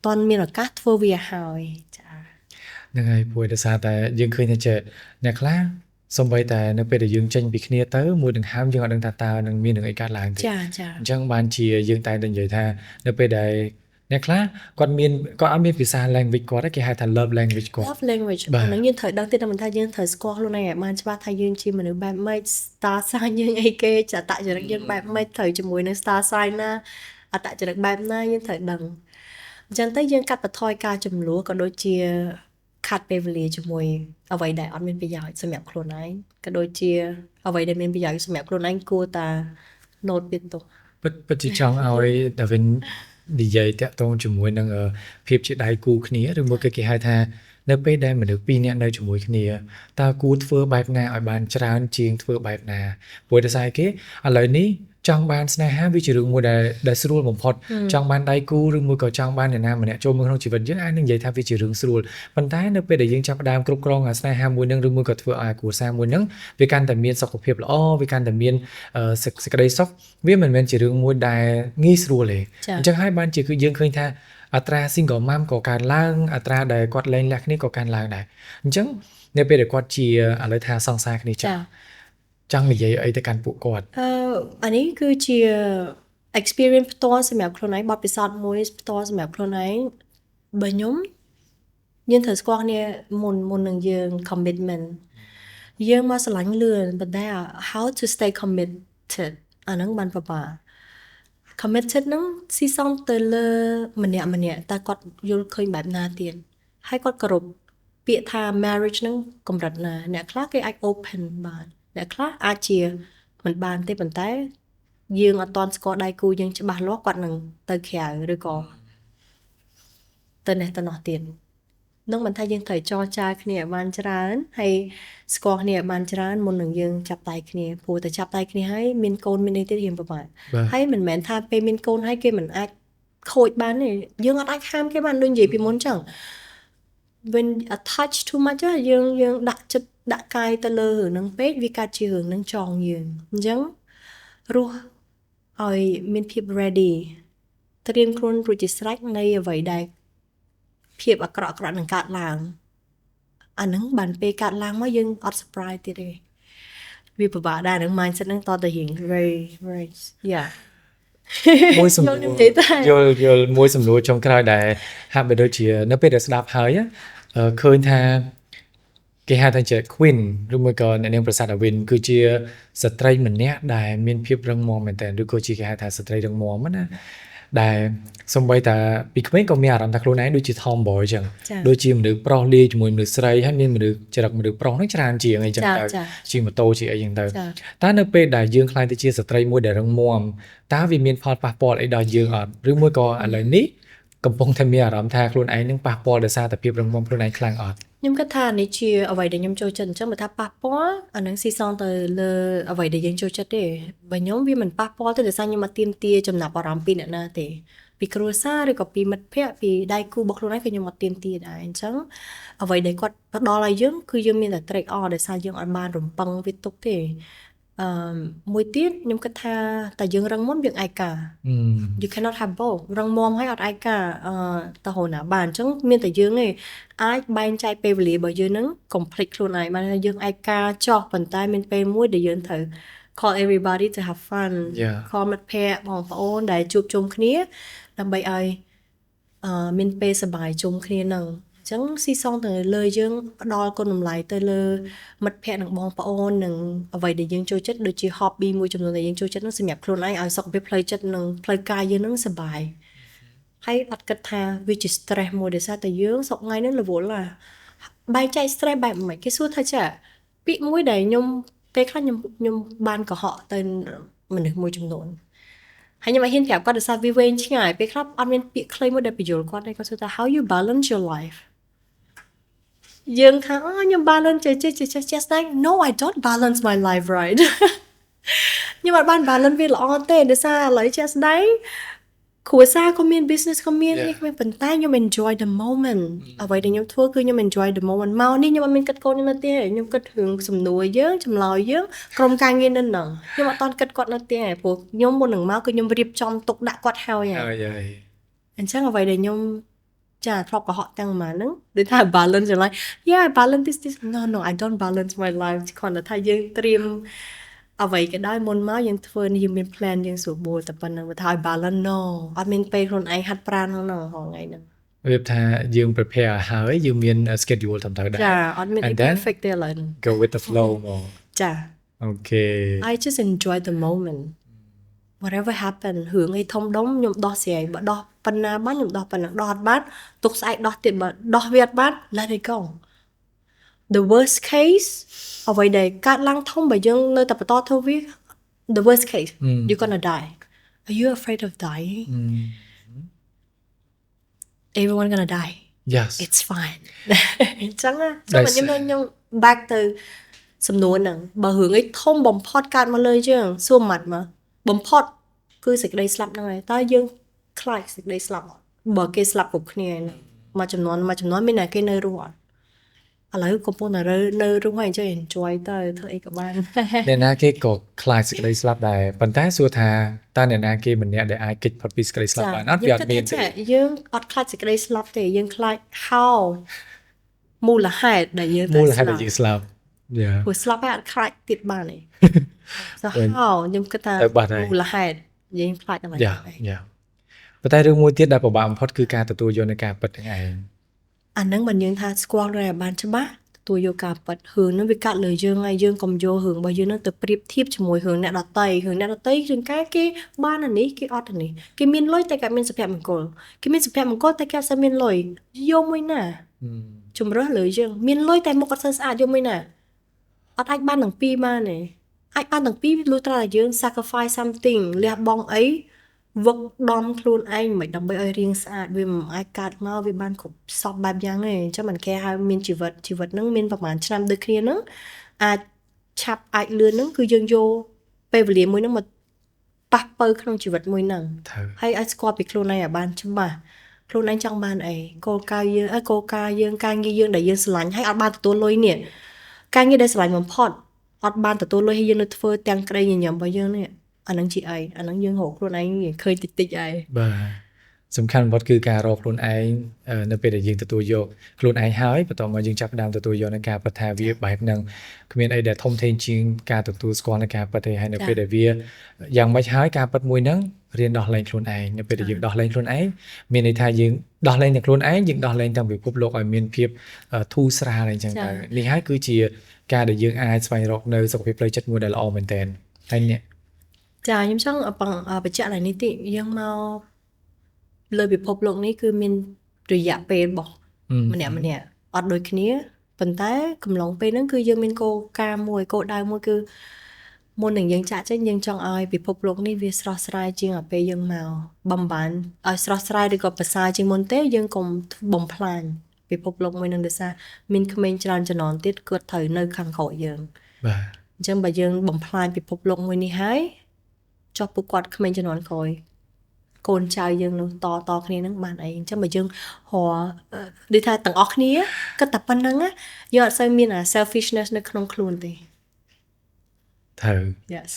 តន់មានឱកាសធ្វើវាហើយចា ហ្នឹងហើយព្រោះដោយសារតែយើងឃើញថាអ្នកខ្លះសូម្បីតែនៅពេលដែលយើងចេញពីគ្នាទៅមួយដង្ហើមយើងអត់ដឹងថាតើនឹងមាននឹងអីកើតឡើងទេ ចាអញ្ចឹងបានជាយើងតែនិយាយថានៅពេលដែលអ្នកខ្លះគាត់អត់មានភាសា language គាត់ទេគេហៅថា love language គាត់ love language ហ្នឹងយើងត្រូវដឹងទៀតតែមិនថាយើងត្រូវស្គាល់ខ្លួនឯងឲ្យបានច្បាស់ថាយើងជាមនុស្សបែបម៉េច star sign យើងអីគេចតចរិតយើងបែបម៉េចត្រូវជាមួយនឹង star sign ណាអតចរិតបែបណាយើងត្រូវដឹងអញ្ចឹងទៅយើងកាត់បន្ថយការចំនួនក៏ដូចជាខាត់ពេលវេលាជាមួយអ្វីដែលអត់មានប្រយោជន៍សម្រាប់ខ្លួនឯងក៏ដូចជាអ្វីដែលមានប្រយោជន៍សម្រាប់ខ្លួនឯងគួរតែ note វាទុកពិតជាចង់ឲ្យតែវិញនិយាយតាក់ទងជាមួយនឹងភាពជាដៃគូគ្នាឬមួយគេហៅថានៅពេលដែលមនុស្សពីរនាក់នៅជាមួយគ្នាតើគួរធ្វើបែបណាឲ្យបានច្រើនជាងធ្វើបែបណាព្រោះតែស្អីគេឥឡូវនេះចង់បានស្នេហាវាជារឿងមួយដែលស្រួលបំផុតចង់បានដៃគូឬមួយក៏ចង់បានអ្នកណាម្នាក់ចូលមកក្នុងជីវិតយើងអាចនឹងនិយាយថាវាជារឿងស្រួលប៉ុន្តែនៅពេលដែលយើងចាប់ផ្ដើមគ្រប់គ្រងស្នេហាមួយនឹងឬមួយក៏ធ្វើឲ្យគ្រួសារមួយនឹងវាកាន់តែមានសុខភាពល្អវាកាន់តែមានសេចក្តីសុខវាមិនមែនជារឿងមួយដែលងាយស្រួលទេអញ្ចឹងហើយបានជាគឺយើងឃើញថាអត្រា single mom ក៏កើនឡើងអត្រាដែលគាត់លែងលះគ្នាក៏កើនឡើងដែរអញ្ចឹងនៅពេលដែលគាត់ជាឥឡូវថាសង្សារគ្នាចាចង់និយាយអីទៅកាន់ពួកគាត់អានេះគឺជា experience ផ្ទាល់សម្រាប់ខ្លួនឯងបទពិសោធន៍មួយផ្ទាល់សម្រាប់ខ្លួនឯងបើខ្ញុំយើងត្រូវស្គាល់គ្នាមុននឹងយើង commitment យើងមកស្រឡាញ់លឿនប៉ុន្តែ how to stay committed អាហ្នឹងបានពិបាក committed ហ្នឹងស៊ីសងទៅលើម្នាក់តែគាត់យល់ឃើញបែបណាទៀត ហើយគាត់គោរពពាក្យថា marriage ហ្នឹងកម្រិតណាអ្នកខ្លះគេអាច open បានអ្នកខ្លះអាចជាមិនបានទេប៉ុន្តែយើងអត់ទាន់ស្គាល់ដៃគូយើងច្បាស់លាស់គាត់នឹងទៅក្រៅឬក៏ទៅនេះទៅនោះទៀតនឹងមិនថាយើងត្រូវចរចាគ្នាឲ្យបានច្រើនហើយស្គាល់គ្នាឲ្យបានច្រើនមុននឹងយើងចាប់ដៃគ្នាព្រោះតែចាប់ដៃគ្នាហើយមានកូនមាននេះទៀតរៀងពិបាកហើយមិនមែនថាពេលមានកូនហើយគេមិនអាចខូចបានទេយើងអត់អាចហាមគេបានដូចនិយាយពីមុនចឹង when attach too much យើងដាក់ចិត្តដាក់កាយទៅលើរឿងហ្នឹងពេកវាកាត់ជារឿងហ្នឹងចងយើងអញ្ចឹងរស់ឲ្យមានភាព ready ត្រៀមខ្លួនរួចជាស្រេចនៃអ្វីដែលភាពអាក្រក់ៗនឹងកើតឡើងអាហ្នឹងបានពេលកើតឡើងមកយើងអត់ surprise ទៀតទេវាពិបាកដែរហ្នឹង mindset ហ្នឹងតទៅរៀង very very yeah មួយសំណួរ យល់ទេតែ យល់មួយសំណួរចុងក្រោយដែលហាក់បីដូចជានៅពេលដែលស្ដាប់ហើយឃើញថាគេហៅថាជា Queen ឬមួយក៏អ្នកនាងប្រាសាទអាវិនគឺជាស្ត្រីម្នាក់ដែលមានភាពរឹងមាំមែនតើឬក៏ជាគេហៅថាស្ត្រីរឹងមាំណាដែលសំបីតាពីក្មេងក៏មានអារម្មណ៍ថាខ្លួនឯងដូចជា tomboy ចឹងដូចជាមនុស្សប្រុសលាយជាមួយមនុស្សស្រីហើយមានមនុស្សចរិតមនុស្សប្រុសហ្នឹងច្រើនជាងអីចឹងទៅជិះម៉ូតូជិះអីចឹងទៅតើនៅពេលដែលយើងខ្លាចទៅជាស្ត្រីមួយដែលរឹងមាំតើវាមានផលប៉ះពាល់អីដល់យើងអត់ឬមួយក៏ឥឡូវនេះកំពុងតែមានអារម្មណ៍ថាខ្លួនឯងនឹងប៉ះពាល់ដោយសារតែភាពរឹងមាំខ្លួនឯងខ្លាំងអត់ខ្ញុំគិតថានេះជាអ្វីដែលខ្ញុំចូលចិត្តអញ្ចឹងបើថាប៉ះពាល់អានឹងស៊ីសងទៅលើអ្វីដែលយើងចូលចិត្តទេបើខ្ញុំវាមិនប៉ះពាល់ទេដោយសារខ្ញុំអត់ទាមទារចំណាប់អារម្មណ៍ពីអ្នកណាទេពីគ្រួសារឬក៏ពីមិត្តភ័ក្តិពីដៃគូរបស់ខ្លួនឯងក៏ខ្ញុំអត់ទាមទារដែរអញ្ចឹងអ្វីដែលគាត់ផ្ដល់ឲ្យយើងគឺយើងមានតែ ត្រេកអរដោយសារយើងអត់បានរំពឹងវាទុកទេមួយទៀតខ្ញុំគិតថាតែយើងរឹងមាំយើងឯកា you cannot have both រឹងមាំហើយអត់ឯកាទៅហូរណាបានអញ្ចឹងមានតែយើងឯងអាចបែងចែកពេលវេលារបស់យើងហ្នឹង complete ខ្លួនឯងបានយើងឯកាចោះប៉ុន្តែមានពេលមួយដែលយើងត្រូវ call everybody to have fun call មិត្តភ័ក្តិបងប្អូនដែលជួបជុំគ្នាដើម្បីឲ្យមានពេលសប្បាយជុំគ្នាហ្នឹងអញ្ចឹងស៊ីសងទៅលើយើងផ្ដល់គុណតម្លៃទៅលើមិត្តភ័ក្តិនិងបងប្អូននិងអ្វីដែលយើងចូលចិត្តដូចជា hobby មួយចំនួនដែលយើងចូលចិត្តហ្នឹងសម្រាប់ខ្លួនឯងឲ្យសុខភាពផ្លូវចិត្តនិងផ្លូវកាយយើងហ្នឹងសប្បាយហើយអត់គិតថាវាជា stress មួយដោយសារតែយើងសប្ងៃហ្នឹងរវល់បែងចែក stress បែបមិនគេសួរថាចាពាក្យមួយដែលខ្ញុំពេលខ្លះខ្ញុំបានកុហកទៅមនុស្សមួយចំនួនហើយខ្ញុំឲ្យហ៊ានប្រាប់គាត់ដោយសារវាវែងឆ្ងាយពេលខ្លះអត់មានពាក្យខ្លីមួយដែលបញ្យល់គាត់ទេគាត់សួរថា how you balance your life យើងថាខ្ញុំ balance ចេះតែ no I don't balance my life right ខ្ញុំអត់បាន balance វាល្អទេដោយសារឥឡូវចេះស្ដែងគ្រួសារក៏មាន business ក៏មាននេះប៉ុន្តែខ្ញុំ enjoy the moment អ្វីដែលខ្ញុំធ្វើគឺខ្ញុំ enjoy the moment មកនេះខ្ញុំអត់មានគិតកូនខ្ញុំនៅទេខ្ញុំគិតរឿងសំណួរយើងចម្លើយយើងក្រុមការងារនៅហ្នឹងខ្ញុំអត់តន់គិតគាត់នៅទេព្រោះខ្ញុំមុននឹងមកគឺខ្ញុំរៀបចំទុកដាក់គាត់ហើយអញ្ចឹងអ្វីដែលខ្ញុំចាធ្លាប់កុហកទាំងម៉ាហ្នឹងដូចថា balance your life yeah I balance this no I don't balance my life គ្រាន់តែថាយើងត្រៀមអ្វីក៏ដោយមុនមកយើងធ្វើយើងមាន plan យើងស្រួលបួលតែប៉ុណ្្នឹងបើថាឲ្យ balance no អត់មានពេលខ្លួនឯងហាត់ប្រាណហ្នឹងរហងៃហ្នឹងវាថាយើង prepare ហើយយើងមាន schedule តាមទៅដែរចាអត់មាន perfect ទេឡើយ go with the flow មកចា okay I just enjoy the moment whatever happen រឿងអីធំដុំខ្ញុំដោះស្រាយបើដោះប៉ុណ្ណាបានខ្ញុំដោះប៉ុណ្ណឹងដោះអត់បានទុកស្អែកដោះទៀតបើដោះវាអត់បាន let it go the worst case អ្វីដែលកើតឡើងធំបើយើងនៅតែបន្តធ្វើវា the worst case you're gonna die are you afraid of dying everyone gonna die yes it's fine អញ្ចឹងខ្ញុំ back ទៅសំណួរហ្នឹងបើរឿងអីធំបំផុតកើតមកលើយើងសួរម៉ាត់មកបំផុតគឺសេចក្តីស្លាប់ហ្នឹងហើយតើយើងខ្លាចសេចក្តីស្លាប់អត់បើគេស្លាប់គ្រប់គ្នាមួយចំនួនមានតែគេនៅរស់អត់ឥឡូវកំពុងតែនៅរស់ហើយអញ្ចឹង enjoy ទៅធ្វើអីក៏បានអ្នកណាគេក៏ខ្លាចសេចក្តីស្លាប់ដែរប៉ុន្តែសួរថាតើអ្នកណាគេម្នាក់ដែលអាចគេចផុតពីសេចក្តីស្លាប់បានអត់វាអត់មានទេយើងអត់ខ្លាចសេចក្តីស្លាប់ទេយើងខ្លាច how មូលហេតុដែលយើងស្លាប់ព្រោះស្លាប់ហើយអត់ខ្លាចទៀតបានទេ so how ខ្ញុំគិតថាមូលហេតុយើងខ្លាចអ្វីប៉ុន្តែរឿងមួយទៀតដែលពិបាកបំផុតគឺការទទួលយកនៃការពិតទាំងឯងអាហ្នឹងបើយើងថាស្គាល់រ៉ែបានច្បាស់ទទួលយកការពិតរឿងហ្នឹងវាកាត់លើយើងហើយយើងកុំយករឿងរបស់យើងហ្នឹងទៅប្រៀបធៀបជាមួយរឿងអ្នកដទៃរឿងការគេបានអានេះគេអត់អានេះគេមានលុយតែគេមានសុភមង្គលគេមានសុភមង្គលតែគេអត់សូវមានលុយយកមួយណា ជំរឿសលើយើងមានលុយតែមុខអត់សូវស្អាតយកមិនណាអត់អាចបានទាំងពីរបានទេអាចបានទាំងពីរលុះត្រាតែយើង sacrifice something លះបង់អីវឹកដំខ្លួនឯងមិនដើម្បីឲ្យរាងស្អាតវាមិនអាចកាត់មកវាបានគ្រប់សពបែបយ៉ាងទេអញ្ចឹងមិនគេហៅមានជីវិតហ្នឹងមានប្រហែលឆ្នាំដូចគ្នាហ្នឹងអាចឆាប់អាចលឿនហ្នឹងគឺយើងយកពេលវេលាមួយហ្នឹងមកប៉ះពើក្នុងជីវិតមួយហ្នឹងហើយឲ្យស្គាល់ពីខ្លួនឯងឲ្យបានច្បាស់ខ្លួនឯងចង់បានអីគោលការណ៍យើងការងារយើងដែលយើងស្រឡាញ់ហើយអត់បានទទួលលុយនេះការងារដែលស្រឡាញ់បំផុតអត់បានទទួលលុយហើយយើងនៅធ្វើទាំងក្តីញញឹមរបស់យើងនេះអានឹងជាអីអានឹងយើងរកខ្លួនឯងឃើញតិចៗហើយបាទសំខាន់បំផុតគឺការរកខ្លួនឯងនៅពេលដែលយើងទទួលយកខ្លួនឯងហើយបន្ទាប់មកយើងចាប់ផ្ដើមទទួលយកនឹងការពិតថាវាបែបហ្នឹងគ្មានអីដែលធំធេងជាងការទទួលស្គាល់នឹងការពិតទេហើយនៅពេលដែលវាយ៉ាងម៉េចហើយការពិតមួយហ្នឹងរៀនដោះលែងខ្លួនឯងនៅពេលដែលយើងដោះលែងខ្លួនឯងមានន័យថាយើងដោះលែងទាំងខ្លួនឯងយើងដោះលែងទាំងពិភពលោកឲ្យមានភាពធូរស្រាលអីចឹងទៅនេះហើយគឺជាការដែលយើងអាចស្វែងរកនៅសុខភាពផ្លូវចិត្តមួយដែលល្អមែនទែនហើយនេះចាខ្ញុំចង់បញ្ជាក់ឡើងនេះតិចយើងមកលើពិភពលោកនេះគឺមានរយៈពេលរបស់ម្នាក់អត់ដូចគ្នាប៉ុន្តែកំឡុងពេលហ្នឹងគឺយើងមានគោលការណ៍មួយគោលដៅមួយគឺមុននឹងយើងចាក់ចេញយើងចង់ឲ្យពិភពលោកនេះវាស្រស់ស្រាយជាងឲ្យពេលយើងមកបំបានឲ្យស្រស់ស្រាយឬក៏ប្រសើរជាងមុនទេយើងកុំបំផ្លាញពិភពលោកមួយនឹងដោយសារមានក្មេងច្រើនជំនាន់ទៀតគាត់ត្រូវនៅខាងក្រោយយើងបាទអញ្ចឹងបើយើងបំផ្លាញពិភពលោកមួយនេះហើយចុះពួកគាត់ក្មេងជំនាន់ក្រោយកូនចៅយើងនោះតគ្នានឹងបានអីអញ្ចឹងបើយើងហៅដូចថាទាំងអស់គ្នាគិតតែប៉ុណ្្នឹងយើងអត់សូវមានអា selfishness នៅក្នុងខ្លួនទេត្រូវ Yes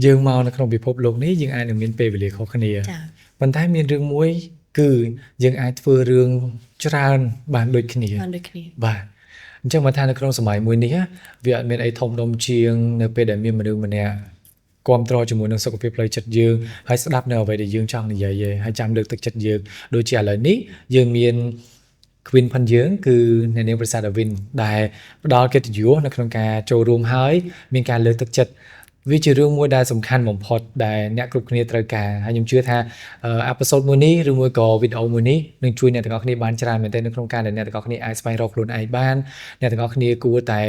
យើងមកនៅក្នុងពិភពលោកនេះយើងអាចនឹងមានពេលវេលាខុសគ្នាប៉ុន្តែមានរឿងមួយគឺយើងអាចធ្វើរឿងច្រើនបានដូចគ្នាបាទអញ្ចឹងមកថានៅក្នុងសម័យមួយនេះវាអត់មានអីធំដុំជាងនៅពេលដែលមានមនុស្សម្នាក់គាំទ្រជាមួយនឹងសុខភាពផ្លូវចិត្តយើងហើយស្ដាប់នៅអ្វីដែលយើងចង់និយាយហើយចាំលើកទឹកចិត្តយើងដូចជាឥឡូវនេះយើងមាន Queen ផាន់យើងគឺអ្នកនាងប្រសាទ Win ដែលផ្ដល់កិត្តិយសនៅក្នុងការចូលរួមហើយមានការលើកទឹកចិត្តវាជារឿងមួយដែលសំខាន់បំផុតដែលអ្នកគ្រប់គ្នាត្រូវការហើយខ្ញុំជឿថាអេពីសូតមួយនេះឬមួយក៏វីដេអូមួយនេះនឹងជួយអ្នកទាំងអស់គ្នាបានច្រើនមែនទែននៅក្នុងការដែលអ្នកទាំងអស់គ្នាអាចស្វែងរកខ្លួនឯងបានអ្នកទាំងអស់គ្នាគួរតែ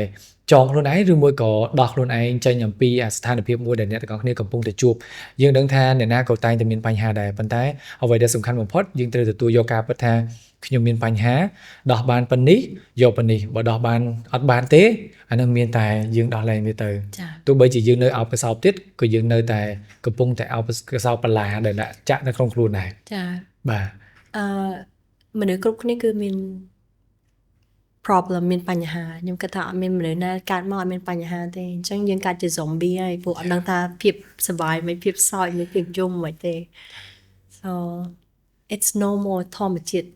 ចងខ្លួនឯងឬមួយក៏ដោះខ្លួនឯងចេញអំពីស្ថានភាពមួយដែលអ្នកទាំងអស់គ្នាកំពុងតែជួបយើងដឹងថាអ្នកណាក៏តែងតែមានបញ្ហាដែរប៉ុន្តែអ្វីដែលសំខាន់បំផុតយើងត្រូវទទួលយកការពិតថាខ្ញុំមានបញ្ហាដោះបានប៉ុណ្នេះយកប៉ុណ្នេះបើដោះបានអត់បានទេអានឹងមានតែយើងដោះលែងវាទៅទោះបីជាយើងនៅអោបកសោបទៀតក៏យើងនៅតែកំពុងតែអោបកសោបបលាដែលដាក់ចាក់នៅក្នុងខ្លួនដែរចាបាទមនុស្សគ្រប់គ្នាគឺមាន problem មានបញ្ហាខ្ញុំគិតថាអត់មានមនុស្សណាកើតមកអត់មានបញ្ហាទេអញ្ចឹងយើងកើតជា zombie ហើយព្រោះអត់ដឹងថាភាពសុបាយមិនភាពសោចមិនភាពយំមិនទេ so it's no more ធម្មជាតិ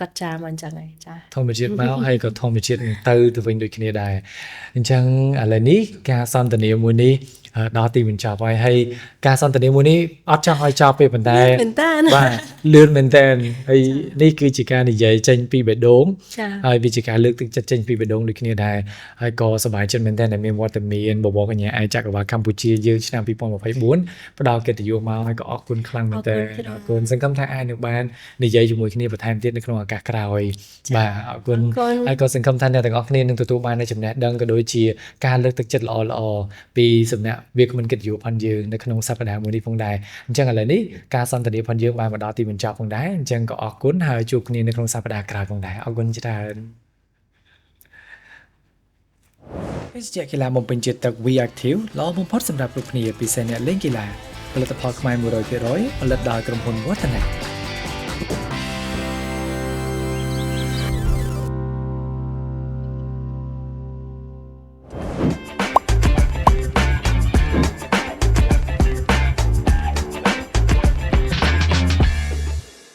គាត់ចាមកអញ្ចឹងហើយចាធម្មជាតិមកហើយក៏ធម្មជាតិទៅវិញដូចគ្នាដែរអញ្ចឹងឥឡូវនេះការសន្ទនាមួយនេះដល់ទីបញ្ចប់ហើយការសន្ទនាមួយនេះអត់ចង់ឲ្យចប់ទេប៉ុន្តែបាទលឿនមែនតើហើយនេះគឺជាការនិយាយចេញពីបេះដូងហើយវាជាការលើកទឹកចិត្តចេញពីបេះដូងដូចគ្នាដែរហើយក៏សប្បាយចិត្តមែនតើដែលមានវត្តមារបបកញ្ញាឯកចក្រវាលកម្ពុជាយើងឆ្នាំ2024ផ្ដល់កិត្តិយសមកហើយក៏អរគុណខ្លាំងមែនតើអរគុណសង្ឃឹមថាអាចនឹងបាននិយាយជាមួយគ្នាបន្ថែមទៀតនៅក្នុងឱកាសក្រោយបាទអរគុណហើយក៏សង្ឃឹមថាអ្នកទាំងអស់គ្នានឹងទទួលបាននូវចំណេះដឹងក៏ដូចជាការលើកទឹកចិត្តល្អៗពីសំណាក់វាគ្មិនកិត្តិយសផងយើងនៅក្នុងសប្តាហ៍មួយនេះផងដែរអញ្ចឹងឥឡូវនេះការសន្ទនាផងយើងបានមកដល់ទីបញ្ចប់ផងដែរអញ្ចឹងក៏អរគុណហើយជួបគ្នានៅក្នុងសប្តាហ៍ក្រោយផងដែរអរគុណច្រើនវិទ្យាកីឡាបំពេញចិត្តទឹក We Active ល្អបំផុតសម្រាប់គ្រប់គ្នាពិសេសអ្នកលេងកីឡាផលិតផលខ្មែរ 100% ផលិតដោយក្រុមហ៊ុនវឌ្ឍនៈ